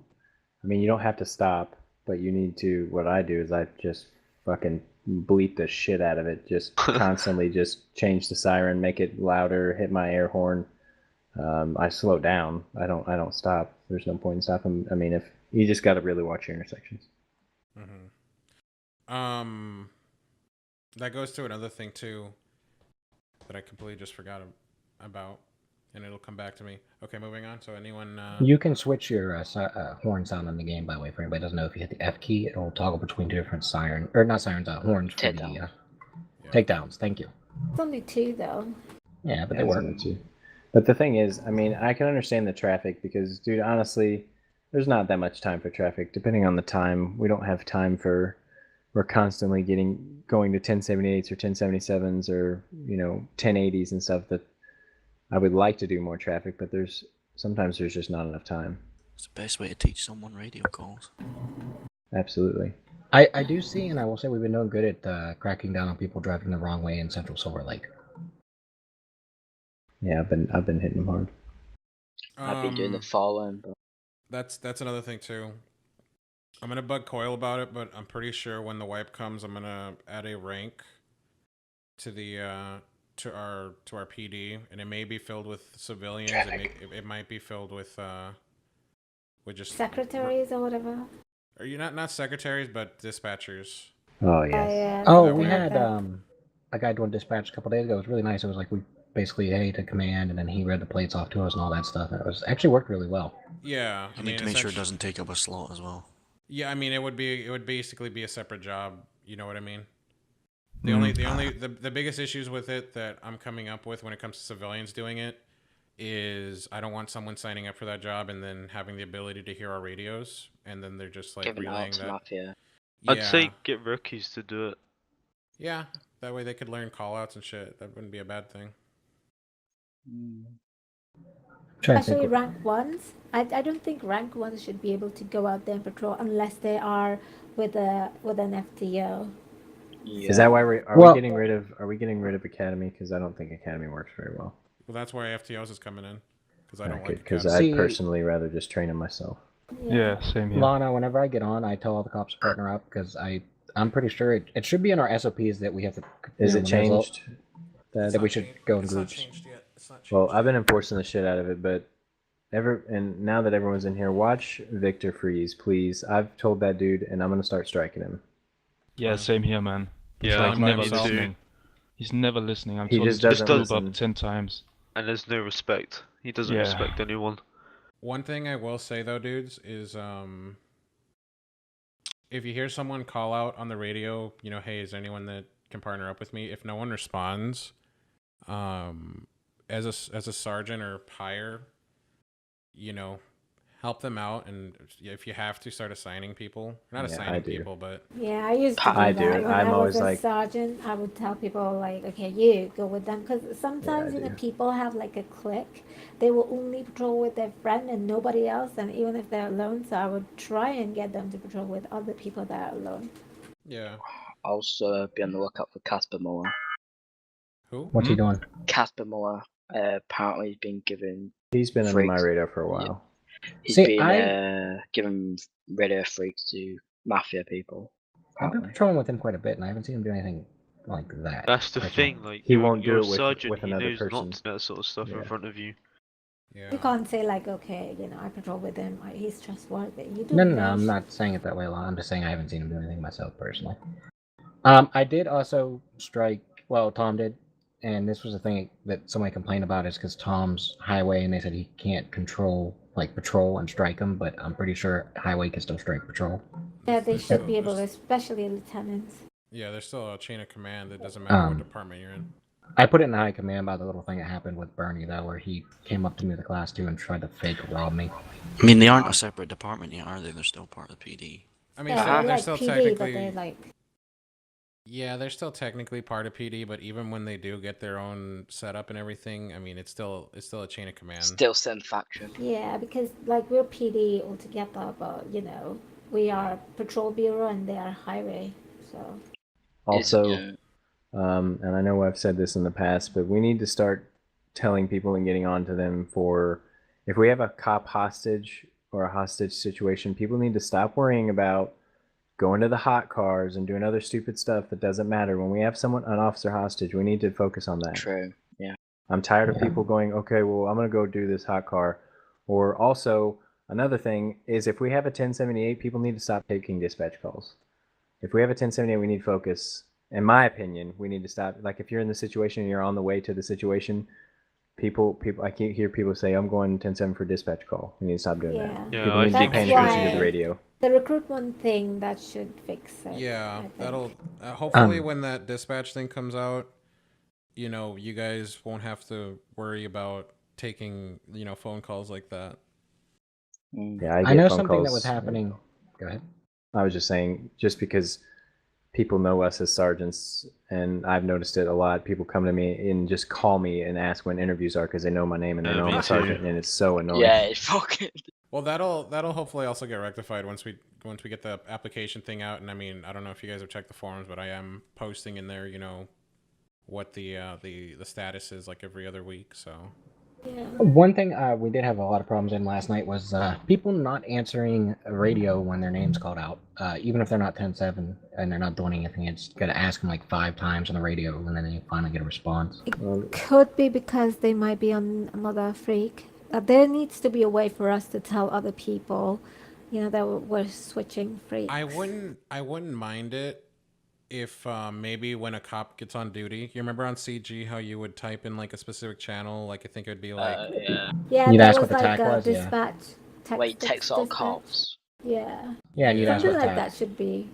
you don't have to stop, but you need to. What I do is I just fucking bleep the shit out of it. Just constantly, just change the siren, make it louder, hit my air horn. I slow down. I don't stop. There's no point in stopping. If you just got to really watch your intersections. That goes to another thing too that I completely just forgot about, and it'll come back to me. Okay, moving on. So anyone? You can switch your horn sound in the game, by the way. For anybody who doesn't know, if you hit the F key, it'll toggle between 2 different horns for the takedowns. Thank you. it's only 2 though. Yeah, but they work. But the thing is, I can understand the traffic because, dude, honestly, there's not that much time for traffic. Depending on the time, we don't have time for. We're constantly going to 1078s or 1077s or 1080s and stuff. That I would like to do more traffic, but sometimes there's just not enough time. It's the best way to teach someone radio calls. Absolutely. I do see, and I will say we've been doing good at cracking down on people driving the wrong way in Central Silver Lake. Yeah, I've been hitting them hard. I've been doing the following, but That's another thing too. I'm gonna bug Coil about it, but I'm pretty sure when the wipe comes, I'm gonna add a rank to the to our PD, and it may be filled with civilians. It might be filled with just Secretaries or whatever. Are you not secretaries, but dispatchers? Oh yes. Yeah, Oh, That we way. had a guy doing dispatch a couple days ago. It was really nice. It was like we basically to command, and then he read the plates off to us and all that stuff. And it was actually worked really well. Yeah, You need to make sure it doesn't take up a slot as well. Yeah, I mean it would basically be a separate job. You know what I mean? The biggest issues with it that I'm coming up with when it comes to civilians doing it is I don't want someone signing up for that job and then having the ability to hear our radios, and then they're just like giving it out relaying to that. Mafia. I'd say get rookies to do it. Yeah, that way they could learn callouts and shit. That wouldn't be a bad thing. Especially rank ones. I don't think rank ones should be able to go out there and patrol unless they are with an FTO. Is that why are we getting rid of Academy? Because I don't think Academy works very well. Well, that's why FTOs is coming in, because I don't like Because Academy. I'd personally rather just train them myself. Yeah, same here. Lana, whenever I get on, I tell all the cops to partner up because I'm pretty sure it should be in our SOPs that we have to. Is it changed? That we should go in groups. Well, I've been enforcing the shit out of it, but now that everyone's in here, watch Victor Freeze, please. I've told that dude, and I'm gonna start striking him. Yeah, same here, man. He's Yeah, like I'm never himself. listening. He's never listening. I'm He told just him to doesn't group up listen. 10 times. And there's no respect. He doesn't Yeah. respect anyone. One thing I will say though, dudes, is if you hear someone call out on the radio, you know, hey, is there anyone that can partner up with me? If no one responds, as a sergeant or higher, you know, help them out, and if you have to, start assigning people. Not Yeah, assigning I do. people, but Yeah, I used to do I that. do. When I'm I always was a like- sergeant, I would tell people like, okay, you go with them, because sometimes I you know do. people have like a clique. They will only patrol with their friend and nobody else, and even if they're alone, so I would try and get them to patrol with other people that are alone. yeah. Also, be on the lookout for Casper Muller. Who? What's he doing? Casper Muller apparently has been given. He's been under my Freaks. radar for a while. He's See, been given radio freaks to Mafia people. I've been Apparently. patrolling with him quite a bit, and I haven't seen him do anything like that. That's the personally. thing. Like He you're, won't do you're it a with- sergeant. with He another knows person. not to do that sort of stuff Yeah. in front of you. Yeah. You can't say like, okay, you know, I patrol with him. He's trustworthy. You do. No, this. I'm not saying it that way, Lana. I'm just saying I haven't seen him do anything myself personally. I did also strike. Well, Tom did, and this was a thing that somebody complained about is because Tom's highway, and they said he can't control like patrol and strike them, but I'm pretty sure highway can still strike patrol. Yeah, they should be able to, especially lieutenants. Yeah, there's still a chain of command. It doesn't matter what Um, department you're in. I put it in high command by the little thing that happened with Bernie though, where he came up to me with a class 2 and tried to fake rob me. I mean, they aren't a separate department yet, are they? They're still part of the PD. I mean, Yeah, they're like still PD, but technically. they're like. Yeah, they're still technically part of PD, but even when they do get their own setup and everything, I mean, it's still a chain of command. Still same faction. Yeah, because like we're PD altogether, but you know we are patrol bureau and they are highway. So Also, Yeah. and I know I've said this in the past, but we need to start telling people and getting on to them for if we have a cop hostage or a hostage situation, people need to stop worrying about going to the hot cars and doing other stupid stuff that doesn't matter. When we have an officer hostage, we need to focus on that. True. Yeah. I'm tired of Yeah. people going, okay, well, I'm going to go do this hot car. Or also, another thing is if we have a 1078, people need to stop taking dispatch calls. If we have a 1078, we need focus. In my opinion, we need to stop. Like if you're in the situation and you're on the way to the situation, people, I can't hear people say, I'm going 107 for dispatch call. We need to stop doing yeah, that. Yeah, People I need to be think paying That's attention to why- the radio. the recruitment thing that should fix it. Yeah, I think. that'll hopefully when that dispatch thing comes out, you know, you guys won't have to worry about taking, you know, phone calls like that. Yeah, I get know phone something that calls. was happening. Go ahead. I was just saying, just because people know us as sergeants, and I've noticed it a lot, people come to me and just call me and ask when interviews are because they know my name and they Yeah, know me I'm a too. sergeant, and it's so annoying. Yeah, it's fucking. Well, that'll hopefully also get rectified once we get the application thing out. And I mean, I don't know if you guys have checked the forums, but I am posting in there, what the status is like every other week. So Yeah. One thing we did have a lot of problems in last night was people not answering radio when their name's called out. Even if they're not 10-7 and they're not doing anything, it's got to ask them like 5 times on the radio, and then they finally get a response. It could be because they might be on another freak. There needs to be a way for us to tell other people, that we're switching freaks. I wouldn't mind it if maybe when a cop gets on duty, you remember on CG how you would type in like a specific channel, like I think it would be like Yeah. Yeah, You'd there ask was what the like tag a was, yeah. dispatch. Wait, text all dispatch. cops. Yeah. Yeah, you'd ask Something what like tag. that should be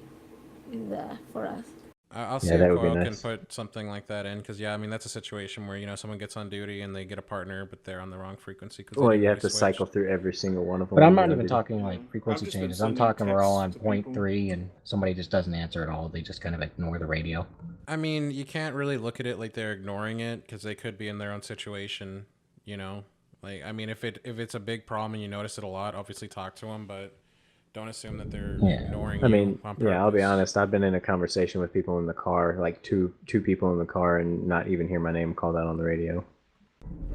in there for us. I'll see Yeah, if that would be Coil nice. can put something like that in, because I mean that's a situation where someone gets on duty and they get a partner, but they're on the wrong frequency. Cause Well, they you didn't have to really cycle switch. through every single one of them. But I'm when not you're on even duty. talking like frequency I've just been changes. I'm sending talking we're all on texts to people. 0.3 and somebody just doesn't answer at all. They just kind of ignore the radio. I mean, you can't really look at it like they're ignoring it, because they could be in their own situation. Like I mean, if it's a big problem and you notice it a lot, obviously talk to them, but don't assume that they're ignoring I you mean, on yeah, I'll be purpose. honest. I've been in a conversation with people in the car, like two people in the car, and not even hear my name called out on the radio.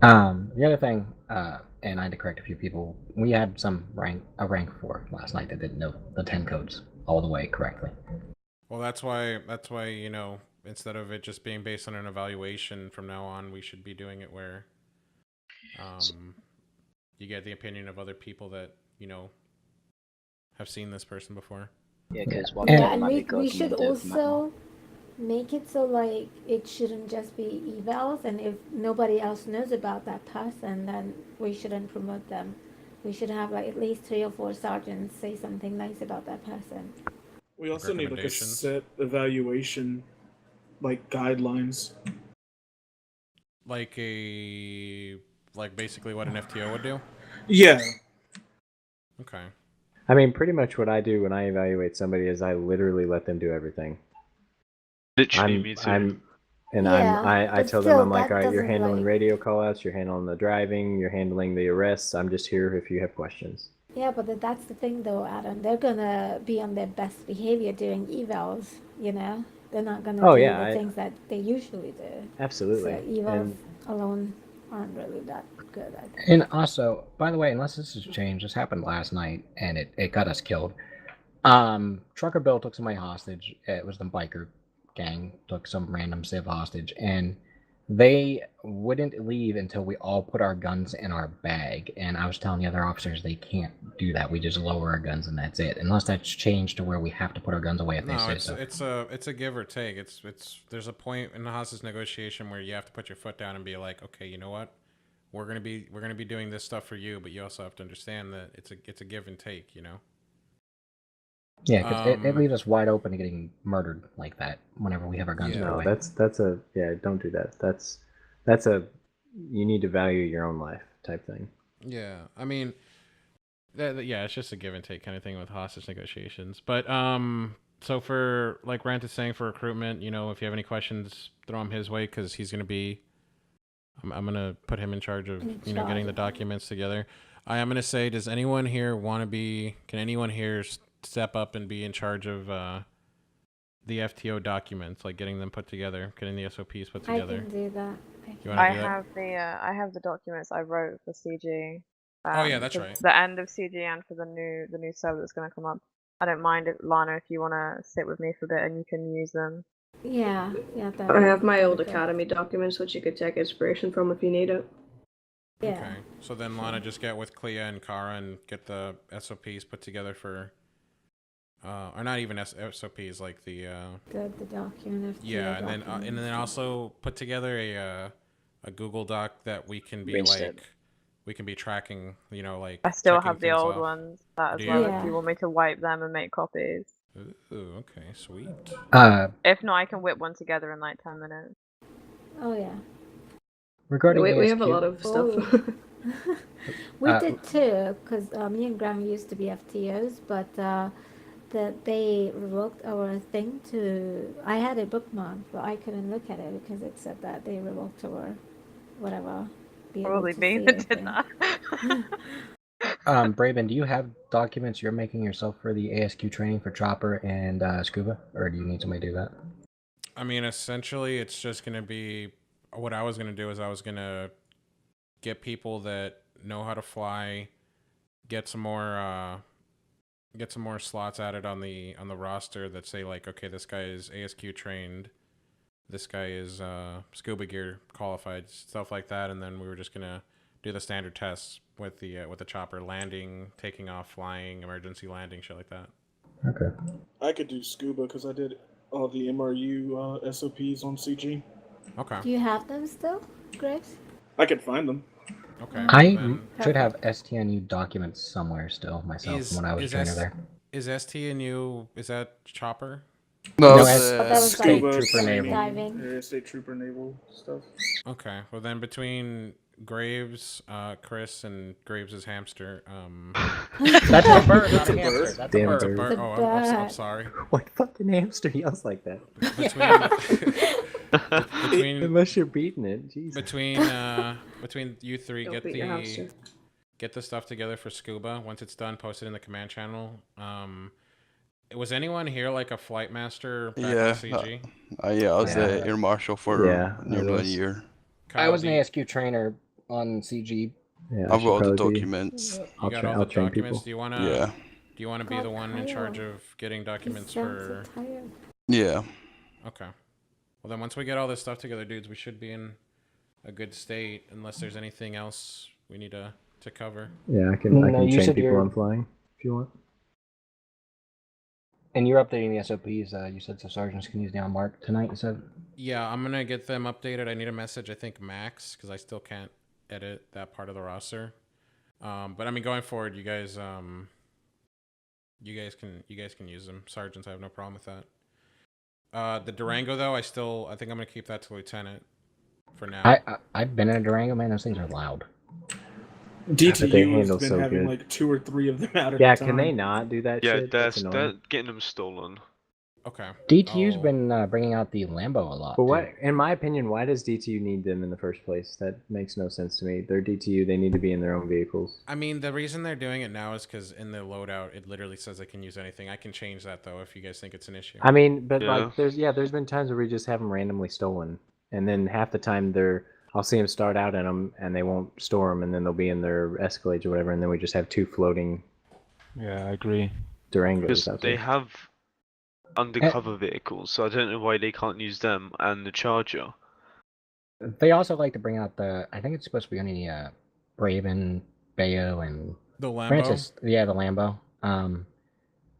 The other thing, and I had to correct a few people. We had a rank 4 last night that didn't know the 10 codes all the way correctly. Well, that's why instead of it just being based on an evaluation from now on, we should be doing it where you get the opinion of other people that have seen this person before. Yeah, because one And- day Yeah, and might be we good. should and the other might not. also make it so like it shouldn't just be evals, and if nobody else knows about that person, then we shouldn't promote them. We should have like at least 3 or 4 sergeants say something nice about that person. We also need like a Recommendations. set evaluation, like guidelines. Like basically what an FTO would do. Yeah. Okay. I mean, pretty much what I do when I evaluate somebody is I literally let them do everything. Literally, me too. Yeah, I but tell them, still, I'm like, that all right, you're doesn't, handling like- radio callouts, you're handling the driving, you're handling the arrests. I'm just here if you have questions. Yeah, but that's the thing though, Adam. They're gonna be on their best behavior doing evals, They're not gonna Oh, do yeah, the things that they usually do. Absolutely. So evals And alone aren't really that good, I think. And also, by the way, unless this has changed, this happened last night and it got us killed. Trucker Bill took somebody hostage. It was the biker gang, took some random civ hostage, and they wouldn't leave until we all put our guns in our bag. And I was telling the other officers they can't do that. We just lower our guns and that's it. Unless that's changed to where we have to put our guns away if they No, say it's so. it's a give or take. There's a point in the hostage negotiation where you have to put your foot down and be like, okay, you know what? We're gonna be doing this stuff for you, but you also have to understand that it's a give and take, Yeah, because it leaves us wide open to getting murdered like that whenever we have our guns put no, away. don't do that. That's a you need to value your own life type thing. Yeah, I mean, yeah, it's just a give and take kind of thing with hostage negotiations. But so for like Rant is saying for recruitment, if you have any questions, throw them his way because he's gonna be. I'm gonna put him in charge of getting the documents together. I am gonna say, does anyone here want to be? Can anyone here step up and be in charge of the FTO documents, like getting them put together, getting the SOPs put I together? can do that. You wanna I do that? have the documents I wrote for CG. Oh, yeah, that's for right. The end of CG and for the new server that's going to come up. I don't mind it, Lana, if you want to sit with me for a bit and you can use them. Yeah, that I have my that'd old be good. academy documents which you could take inspiration from if you need it. Yeah. Okay. So then Lana just get with Clea and Kara and get the SOPs put together for or not even SOPs, like the The document of yeah, and then also put together a Google Doc that we can be Rinse like it. we can be tracking, like I still checking have the things old off. ones that Do as you? well Yeah. if you want me to wipe them and make copies. Ooh, okay, sweet. If not, I can whip one together in like 10 minutes. Oh yeah. Regarding We have a ASQ, lot of stuff. Oh. We Uh, did too, because me and Graham used to be FTOs, but that they revoked our thing to. I had a bookmark, but I couldn't look at it because it said that they revoked our whatever. Be able Probably to me see that the did thing. that. Braben, do you have documents you're making yourself for the ASQ training for Chopper and Scuba, or do you need somebody to do that? I mean, essentially, it's just gonna be what I was gonna do is I was gonna get people that know how to fly, get some more slots added on the roster that say like, okay, this guy is ASQ trained, this guy is scuba gear qualified, stuff like that, and then we were just gonna do the standard tests with the chopper, landing, taking off, flying, emergency landing, shit like that. Okay. I could do scuba because I did all the MRU SOPs on CG. Okay. Do you have them still, Graves? I could find them. Okay. I then should have STNU documents somewhere still myself from when I was trainer there. Is STNU, is that chopper? No, No, it's it's that was State like Trooper Naval. diving. Yeah, State Trooper Naval stuff. Okay. Well, then between Graves, Chris, and Graves' hamster, That's a bird, not a hamster. That's a Damn bird. it's a bird. It's a Oh, I'm bird. sorry. What fucking hamster yells like that? Between Unless you're beating it, Jesus. between you three, Don't beat your hamster. get the stuff together for scuba. Once it's done, post it in the command channel. Was anyone here like a flight master back Yeah, on CG? yeah, I was Yeah. the air marshal for Yeah, I nearly a was. year. I Kyle, was do an you, ASQ trainer on CG. Yeah, I I've should got all the probably be- documents. you got all I'll the train documents. people. Do you wanna Yeah, do you wanna be the one in charge of getting documents for? yeah. Okay. Well, then once we get all this stuff together, dudes, we should be in a good state. Unless there's anything else we need to cover. Yeah, I can No, you train said people you're- on flying if you want. And you're updating the SOPs. You said so sergeants can use the on mark tonight. You said. Yeah, I'm gonna get them updated. I need a message. I think Max, because I still can't edit that part of the roster. But I mean, going forward, you guys can use them. Sergeants, I have no problem with that. The Durango though, I think I'm gonna keep that to lieutenant for now. I've been in a Durango, man. Those things are loud. DTU has handle been so having good. like 2 or 3 of them out at Yeah, a time. can they not do that Yeah, shit? That's they're annoying. getting them stolen. Okay. DTU's been bringing out the Lambo a lot. But too. what, in my opinion, why does DTU need them in the first place? That makes no sense to me. They're DTU; they need to be in their own vehicles. I mean, the reason they're doing it now is because in the loadout, it literally says they can use anything. I can change that though if you guys think it's an issue. I mean, but Yeah. like, there's been times where we just have them randomly stolen, and then half the time I'll see them start out in them, and they won't store them, and then they'll be in their Escalades or whatever, and then we just have 2 floating Yeah, I agree. Durangos Because out they there. have undercover vehicles, so I don't know why they can't use them and the Charger. They also like to bring out I think it's supposed to be only Braven, Bayo, and The Lambo. Francis. Yeah, the Lambo.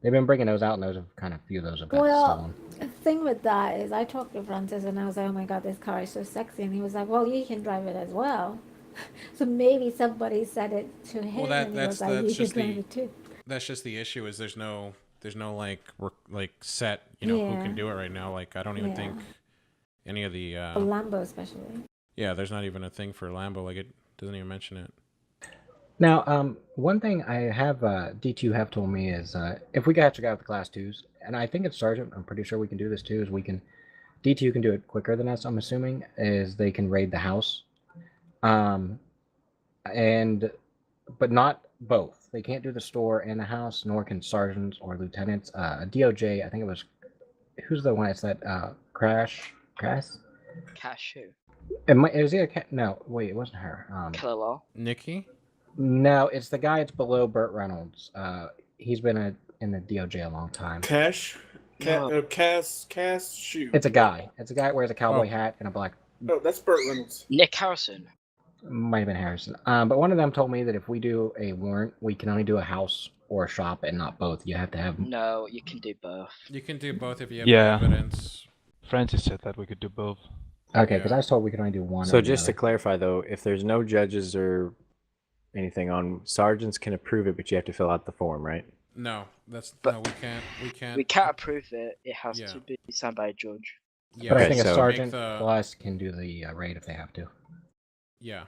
They've been bringing those out, and a few of those have got Well, stolen. the thing with that is I talked to Francis and I was like, oh my god, this car is so sexy. And he was like, well, you can drive it as well. So maybe somebody said it to him Well, and he was like, you should drive it too. That's just the issue. Is there's no like set who Yeah. can do it right now. Like I don't even Yeah. think any of the A Lambo especially. yeah, there's not even a thing for Lambo. Like it doesn't even mention it. Now, one thing I have D2 have told me is if we catch a guy with the class 2s, and I think it's Sergeant, I'm pretty sure we can do this too, is D2 can do it quicker than us, I'm assuming, is they can raid the house. But not both. They can't do the store and the house, nor can sergeants or lieutenants. DOJ, I think it was, who's the one? It's that Crash? Cashew. It was either no, wait, it wasn't her. Killer Law. Nikki? No, it's the guy that's below Burt Reynolds. He's been in the DOJ a long time. Cass Shoe. It's a guy. It's a guy that wears a cowboy hat and a black. Oh, that's Burt Reynolds. Nick Harrison. Might have been Harrison. But one of them told me that if we do a warrant, we can only do a house or a shop and not both. You have to have. No, you can do both. You can do both if you have Yeah. evidence. Francis said that we could do both. Okay, because I was told we could only do one. So or the just to other. clarify, though, if there's no judges or anything on, sergeants can approve it, but you have to fill out the form, right? No, no, we can't. We can't approve it. It has Yeah. to be signed by a judge. Yeah, But I Okay, think a so- sergeant Make the- plus can do the raid if they have to. Yeah,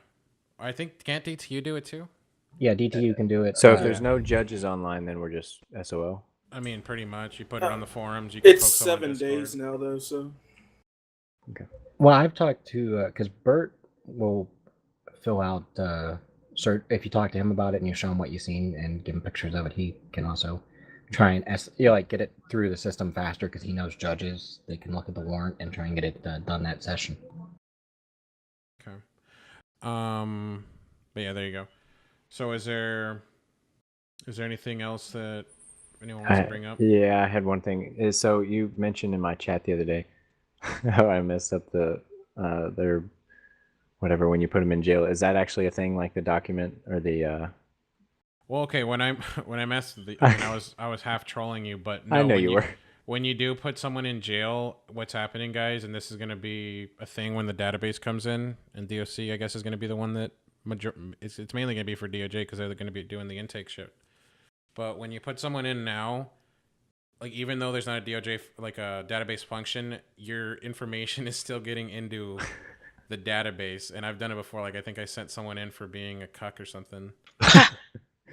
I think can't DTU do it too? Yeah, DTU can do it. So if there's no judges online, then we're just SOL. I mean, pretty much. You put it on the forums. You can It's post it on 7 Discord. days now, though, so. Well, I've talked to because Bert will fill out if you talk to him about it and you show him what you've seen and give him pictures of it, he can also try and like get it through the system faster because he knows judges. They can look at the warrant and try and get it done that session. Okay. But yeah, there you go. So is there anything else that anyone wants to bring up? Yeah, I had one thing. So you mentioned in my chat the other day how I messed up their whatever when you put them in jail. Is that actually a thing, like the document or the? Well, okay. When I messed with I was half trolling you, but no, I know you were. When you do put someone in jail, what's happening, guys, and this is going to be a thing when the database comes in, and DOC, I guess, is going to be the one that it's mainly going to be for DOJ because they're going to be doing the intake shit. But when you put someone in now, like even though there's not a DOJ like a database function, your information is still getting into the database. And I've done it before. Like I think I sent someone in for being a cuck or something.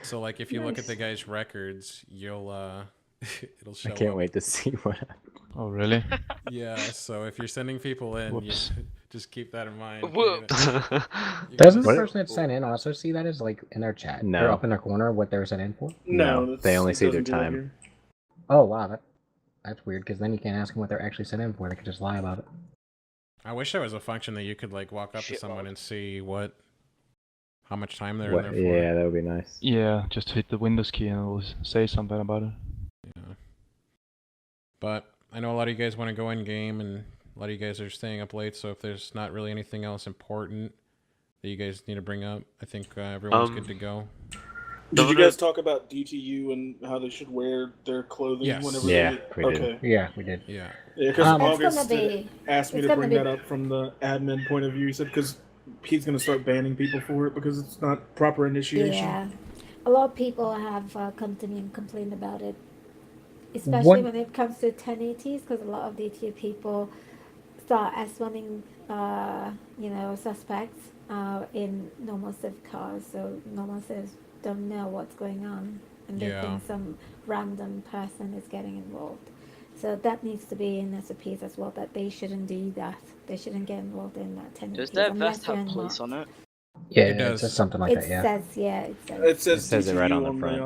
So like if you look at the guy's records, you'll it'll show. I can't up. wait to see what happens. Oh, really? Yeah. So if you're sending people in, just keep that in mind. Doesn't the person that sent in also see that as like in their chat? No. They're up in their corner what they were sent in for? No, they only see their time. Oh wow, that's weird because then you can't ask them what they're actually sent in for. They could just lie about it. I wish there was a function that you could like walk up to someone and see how much time they're in there for. Yeah, that would be nice. Yeah, just hit the Windows key and it'll say something about it. Yeah. But I know a lot of you guys want to go in game, and a lot of you guys are staying up late. So if there's not really anything else important that you guys need to bring up, I think everyone's good to go. Did you guys talk about DTU and how they should wear their clothing whenever we did. Yeah, we did. Yeah. Yeah, because August asked me to bring that up from the admin point of view. He said because he's going to start banning people for it because it's not proper initiation. Yeah, a lot of people have come to me and complained about it, especially when it comes to 1080s, because a lot of DTU people start S1ing, suspects in normal civ cars, so normal civs don't know what's going on, and they think some random person is getting involved. So that needs to be in SOPs as well, that they shouldn't do that. They shouldn't get involved in that 1080s. Does their vest have police on it? Yeah, it does. It says something like that, yeah. It says it right on the front.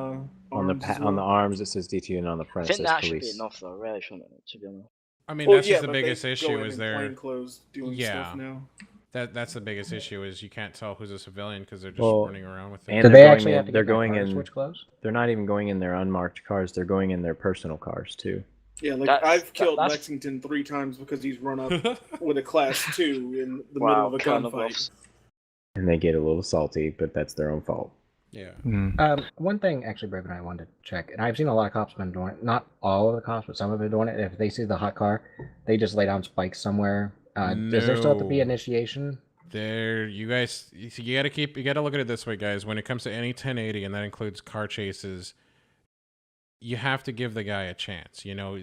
On the arms, it says DTU, and on the front, I it think says that police. should be enough, though. Really shouldn't it, to be honest. I mean, that's just the biggest issue is plain clothes doing stuff now. That's the biggest issue is you can't tell who's a civilian because they're just running around with it. And do they actually have to they're get their going cars in. switch clothes? They're not even going in their unmarked cars. They're going in their personal cars too. Yeah, like I've killed Lexington 3 times because he's run up with a class 2 in the middle of a gunfight. And they get a little salty, but that's their own fault. Yeah. One thing, actually, Brave and I wanted to check, and I've seen a lot of cops been doing it. Not all of the cops, but some of them doing it. If they see the hot car, they just lay down spikes somewhere. Does there still have to be initiation? You gotta look at it this way, guys. When it comes to any 1080, and that includes car chases, you have to give the guy a chance. You know,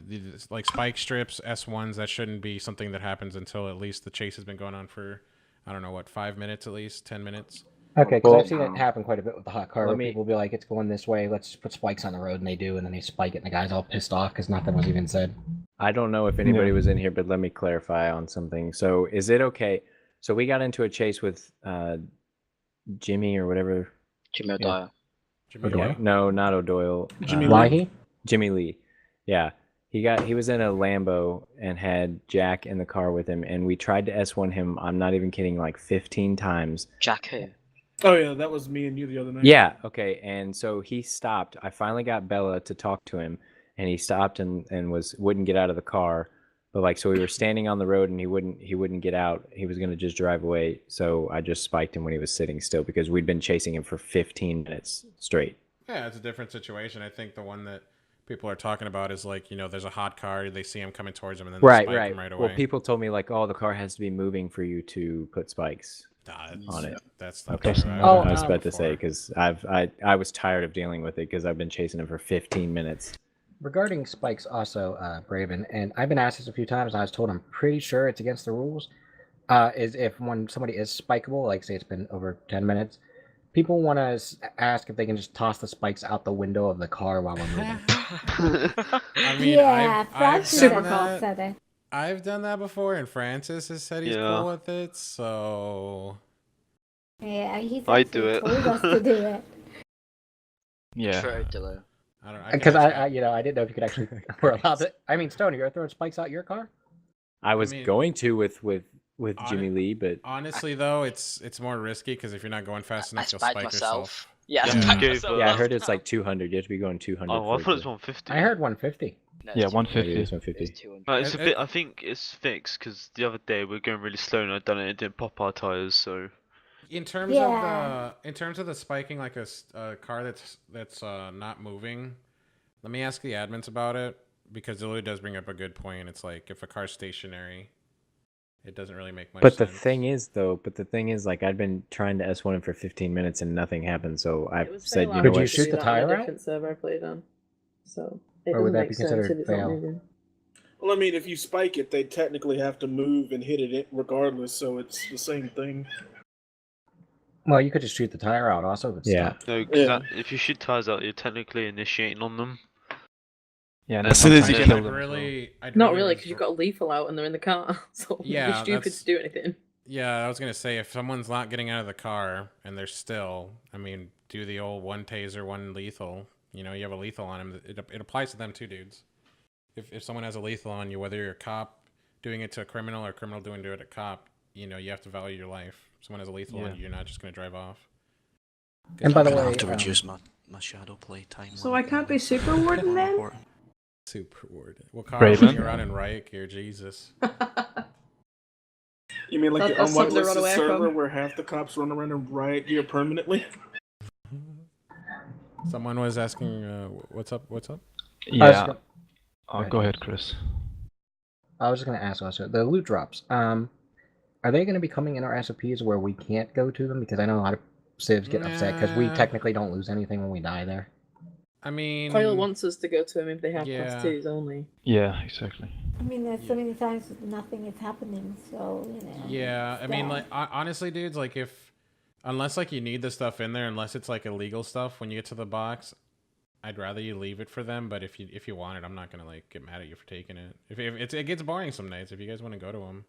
like spike strips, S1s, that shouldn't be something that happens until at least the chase has been going on for, I don't know, 5 minutes at least, 10 minutes. Okay, because I've seen it happen quite a bit with the hot car. Where people will be like, it's going this way, let's just put spikes on the road, and they do, and then they spike it, and the guy's all pissed off because nothing was even said. I don't know if anybody was in here, but let me clarify on something. So is it okay? So we got into a chase with Jimmy or whatever. Jimmy O'Dwyer. Yeah, no, not O'Doyle. Jimmy Lee? Jimmy Lee. Yeah. He was in a Lambo and had Jack in the car with him, and we tried to S1 him, I'm not even kidding, like 15 times. Jack who? Oh yeah, that was me and you the other night. Yeah, okay. And so he stopped. I finally got Bella to talk to him, and he stopped and wouldn't get out of the car. But like, so we were standing on the road and he wouldn't get out. He was going to just drive away. So I just spiked him when he was sitting still because we'd been chasing him for 15 minutes straight. Yeah, it's a different situation. I think the one that people are talking about is like, there's a hot car, they see him coming towards him, and then they spike him right away. Well, people told me like, oh, the car has to be moving for you to put spikes on it. That's not okay. true. I was about to say because I was tired of dealing with it because I've been chasing him for 15 minutes. Regarding spikes, also, Braven, and I've been asked this a few times, and I was told I'm pretty sure it's against the rules. Is if when somebody is spikeable, like say it's been over 10 minutes, people want to ask if they can just toss the spikes out the window of the car while we're moving. I mean, yeah, Francis said it. I've done that before, and Francis has said he's cool with it. So Yeah, he's I actually do it. told us to do it. Yeah. True, Delu. I don't. Because I didn't know if you could actually. We're allowed to. I mean, Stone, you're throwing spikes out your car. I was mean, going to with Jimmy Lee, but honestly though, it's more risky because if you're not going fast enough, you'll spiked spike myself. yourself. Yeah, I Yeah, spiked gave, myself. yeah, I heard it's like 200. You have to be going 200. Oh, I for thought it it was to- 150. I heard 150. No, Yeah, it's 150. Maybe it's 150. It's 200. It's a bit. I think it's fixed because the other day we were going really slow and I'd done it. It didn't pop our tires, so. In terms of the spiking like a car that's not moving, let me ask the admins about it because Lily does bring up a good point. It's like if a car's stationary, it doesn't really make much But sense. the thing is, like I'd been trying to S1 him for 15 minutes and nothing happened. So I said, you know Could what? you shoot the tire out? Different server I played on, so it Or would doesn't that make be sense considered if it's not fail? moving. Well, I mean, if you spike it, they technically have to move and hit it regardless, so it's the same thing. Well, you could just shoot the tire out also. If it's stopped. No, because if you shoot tires out, you're technically initiating on them. Yeah, and As soon as you sometimes kill kill them. them. Not really, because you've got a lethal out and they're in the car, so Yeah, you'd be stupid that's- to do anything. Yeah, I was gonna say if someone's not getting out of the car and they're still, I mean, do the old one taser, one lethal. You know, you have a lethal on them. It applies to them too, dudes. If someone has a lethal on you, whether you're a cop doing it to a criminal or a criminal doing it to a cop, you know, you have to value your life. If someone has a lethal on you, you're not just gonna drive off. And by the I'm gonna way, have to reduce my shadow play time. So I can't be super warden then? Super warden. Well, Carl, Raven? when you're out in Reich, you're Jesus. You mean like That's the something to run unwhitelisted away server from. where half the cops run around in riot gear permanently? Someone was asking, what's up? What's up? Yeah. Go ahead, Chris. I was just going to ask also the loot drops. Are they going to be coming in our SOPs where we can't go to them? Because I know a lot of civs get upset because we technically don't lose anything when we die there. I mean, Kyle wants us to go to him if they have yeah. class 2s only. Yeah, exactly. I mean, there's so many times nothing is happening, so you know. Yeah, I mean, Yeah. like honestly, dudes, like unless like you need the stuff in there, unless it's like illegal stuff, when you get to the box, I'd rather you leave it for them. But if you want it, I'm not gonna like get mad at you for taking it. If it gets boring some nights, if you guys want to go to them.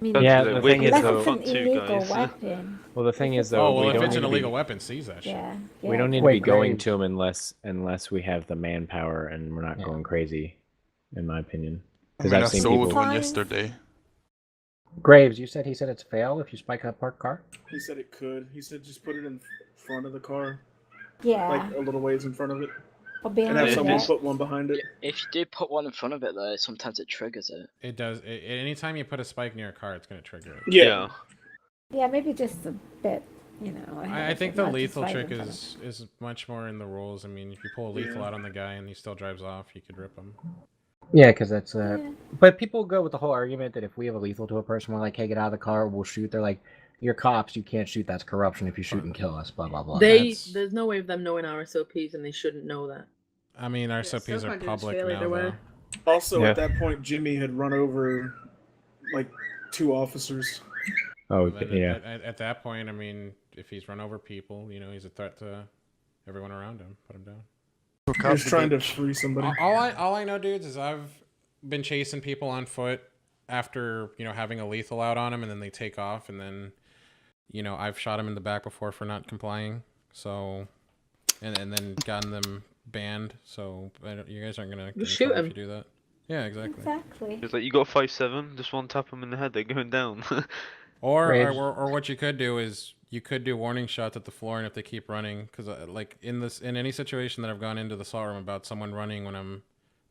I mean, Yeah, the thing is unless though. it's an illegal weapon. Well, the thing is though. Oh well, we if don't it's need an to be- illegal weapon, seize that shit. Yeah. We don't need to be going to them unless we have the manpower and we're not going crazy, in my opinion. I Because mean, I I've seen sold people. one yesterday. Graves, he said it's fail if you spike a parked car. He said it could. He said just put it in front of the car. Yeah. Like a little ways in front of it. Or And behind have it. someone put one behind it. If you do put one in front of it, though, sometimes it triggers it. It does. Anytime you put a spike near a car, it's gonna trigger it. Yeah. Yeah, maybe just a bit, you know. I think the not just lethal right trick in front of is much more in the rules. I mean, if you pull a lethal Yeah. out on the guy and he still drives off, you could rip him. Yeah, because that's But people go with the whole argument that if we have a lethal to a person, we're like, "Hey, get out of the car, we'll shoot." They're like, "You're cops, you can't shoot. That's corruption. If you shoot and kill us, blah blah blah." There's no way of them knowing our SOPs, and they shouldn't know that. I mean, our still SOPs are can't do this public fail now, either way. though. Also, Yeah. at that point, Jimmy had run over like 2 officers. Oh, But yeah. At that point, I mean, if he's run over people, you know, he's a threat to everyone around him. Put him down. He was trying to free somebody. All I know, dudes, is I've been chasing people on foot after, you know, having a lethal out on them, and then they take off, and then, you know, I've shot them in the back before for not complying. So, and then gotten them banned. So you guys aren't gonna get in shoot trouble if 'em. you do that. Yeah, exactly. Exactly. It's like you got 5-7, just one tap them in the head, they're going down. Or what you could do is you could do warning shots at the floor, and if they keep running, because like in any situation that I've gone into the saw room about someone running when I'm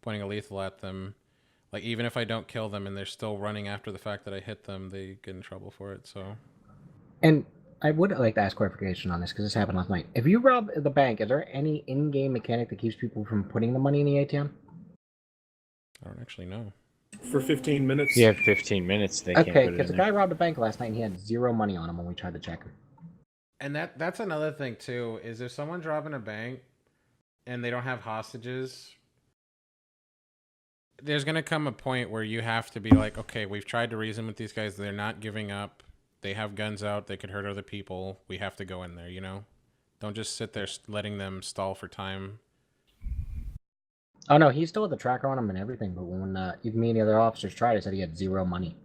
pointing a lethal at them, like even if I don't kill them and they're still running after the fact that I hit them, they get in trouble for it. So. And I would like to ask clarification on this because this happened last night. If you rob the bank, is there any in-game mechanic that keeps people from putting the money in the ATM? I don't actually know. For 15 minutes. You have 15 minutes. They can't Okay, put it because in the there. guy robbed a bank last night and he had 0 money on him when we tried to check him. And that's another thing too, is if someone's robbing a bank and they don't have hostages, there's gonna come a point where you have to be like, okay, we've tried to reason with these guys, they're not giving up, they have guns out, they could hurt other people, we have to go in there, you know? Don't just sit there letting them stall for time. Oh no, he still had the tracker on him and everything, but when even me and the other officers tried, it said he had 0 money.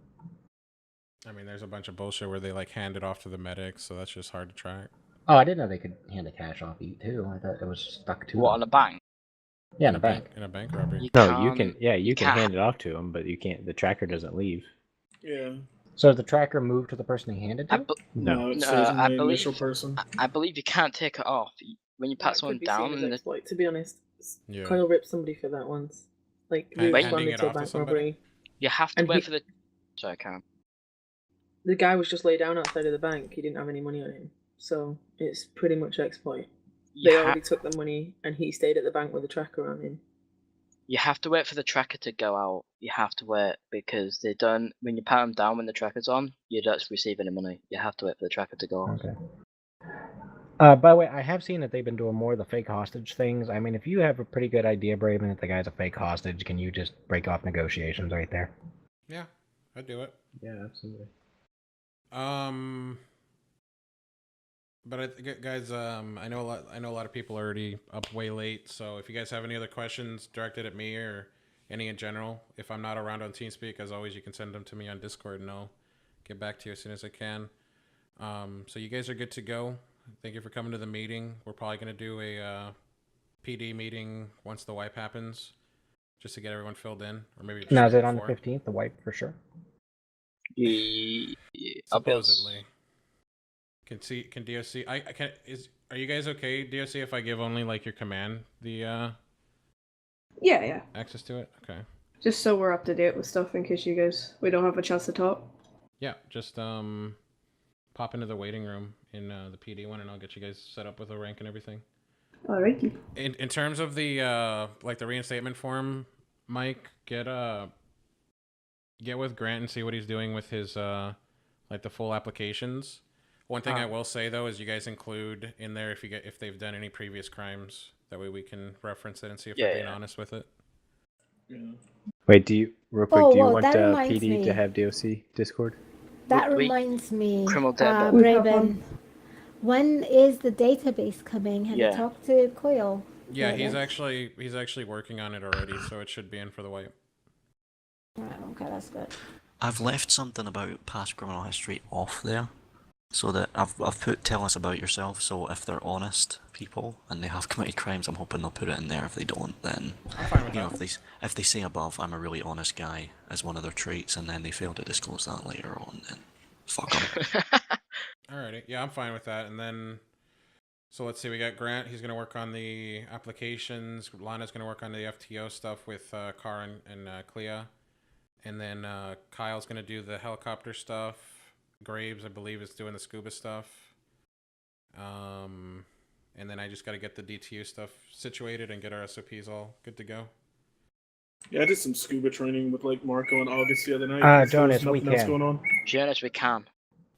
I mean, there's a bunch of bullshit where they like hand it off to the medics, so that's just hard to track. Oh, I didn't know they could hand the cash off too. I thought it was stuck to What, them. on a bank? Yeah, in a bank. In a bank robbery. You No, can't, you can. Yeah, you can can't- hand it off to him, but you can't. The tracker doesn't leave. Yeah. So does the tracker move to the person he handed to? No. It No, stays on I the believe initial person. I believe you can't take it off when you pat That someone could be down. seen as And exploit, to be honest. Yeah. Coil ripped somebody for that once. Like, we Handing responded it to a off to bank somebody? robbery. you have to And wait he- for the. Sorry, Karen. The guy was just laid down outside of the bank. He didn't have any money on him. So it's pretty much exploit. You They ha- already took the money, and he stayed at the bank with a tracker on him. You have to wait for the tracker to go out. You have to wait because they don't. When you pat them down when the tracker's on, you don't receive any money. You have to wait for the tracker to go off. Okay. By the way, I have seen that they've been doing more of the fake hostage things. I mean, if you have a pretty good idea, Braven, that the guy's a fake hostage, can you just break off negotiations right there? Yeah, I'd do it. Yeah, absolutely. But guys, I know a lot of people are already up way late. So if you guys have any other questions directed at me or any in general, if I'm not around on TeamSpeak, as always, you can send them to me on Discord, and I'll get back to you as soon as I can. So you guys are good to go. Thank you for coming to the meeting. We're probably gonna do a PD meeting once the wipe happens, just to get everyone filled in, or maybe. Now, is it on the 15th, the wipe for sure? Supposedly. Can DOC? I can. Are you guys okay, DOC? If I give only like your command the Yeah. access to it? Okay. Just so we're up to date with stuff in case we don't have a chance to talk. Yeah, just pop into the waiting room in the PD one, and I'll get you guys set up with a rank and everything. Alrighty. In terms of the like the reinstatement form, Mike, get with Grant and see what he's doing with his like the full applications. One thing I will say though is you guys include in there if they've done any previous crimes. That way we can reference it and see if they're being honest with it. Yeah. Wait, do you want that reminds PD me. to have DOC Discord? That reminds me, criminal data. Braben, when is the database coming? Have you talked to Coil? Yeah, he's actually working on it already, so it should be in for the wipe. Right, okay, that's good. I've left something about past criminal history off there, so that I've put tell us about yourself. So if they're honest people and they have committed crimes, I'm hoping they'll put it in there. If they don't, then I'm fine with that. If they say above, I'm a really honest guy as one of their traits, and then they fail to disclose that later on, then fuck them. Alrighty, yeah, I'm fine with that. And then, so let's see, we got Grant. He's gonna work on the applications. Lana's gonna work on the FTO stuff with Car and Clea, and then Kyle's gonna do the helicopter stuff. Graves, I believe, is doing the scuba stuff. And then I just got to get the DTU stuff situated and get our SOPs all good to go. Yeah, I did some scuba training with like Marco and August the other night. Jonas, we else can. going on. Jonas, we can.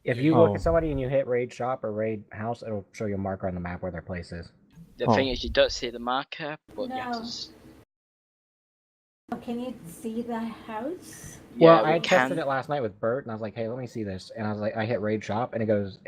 If you look at somebody and you hit raid shop or raid house, it'll show you a marker on the map where their place is. The thing is, you don't see the marker, but you have No. to. Can you see the house? Well, Yeah, I we can. tested it last night with Bert, and I was like, "Hey, let me see this." And I was like, I hit raid shop, and it goes his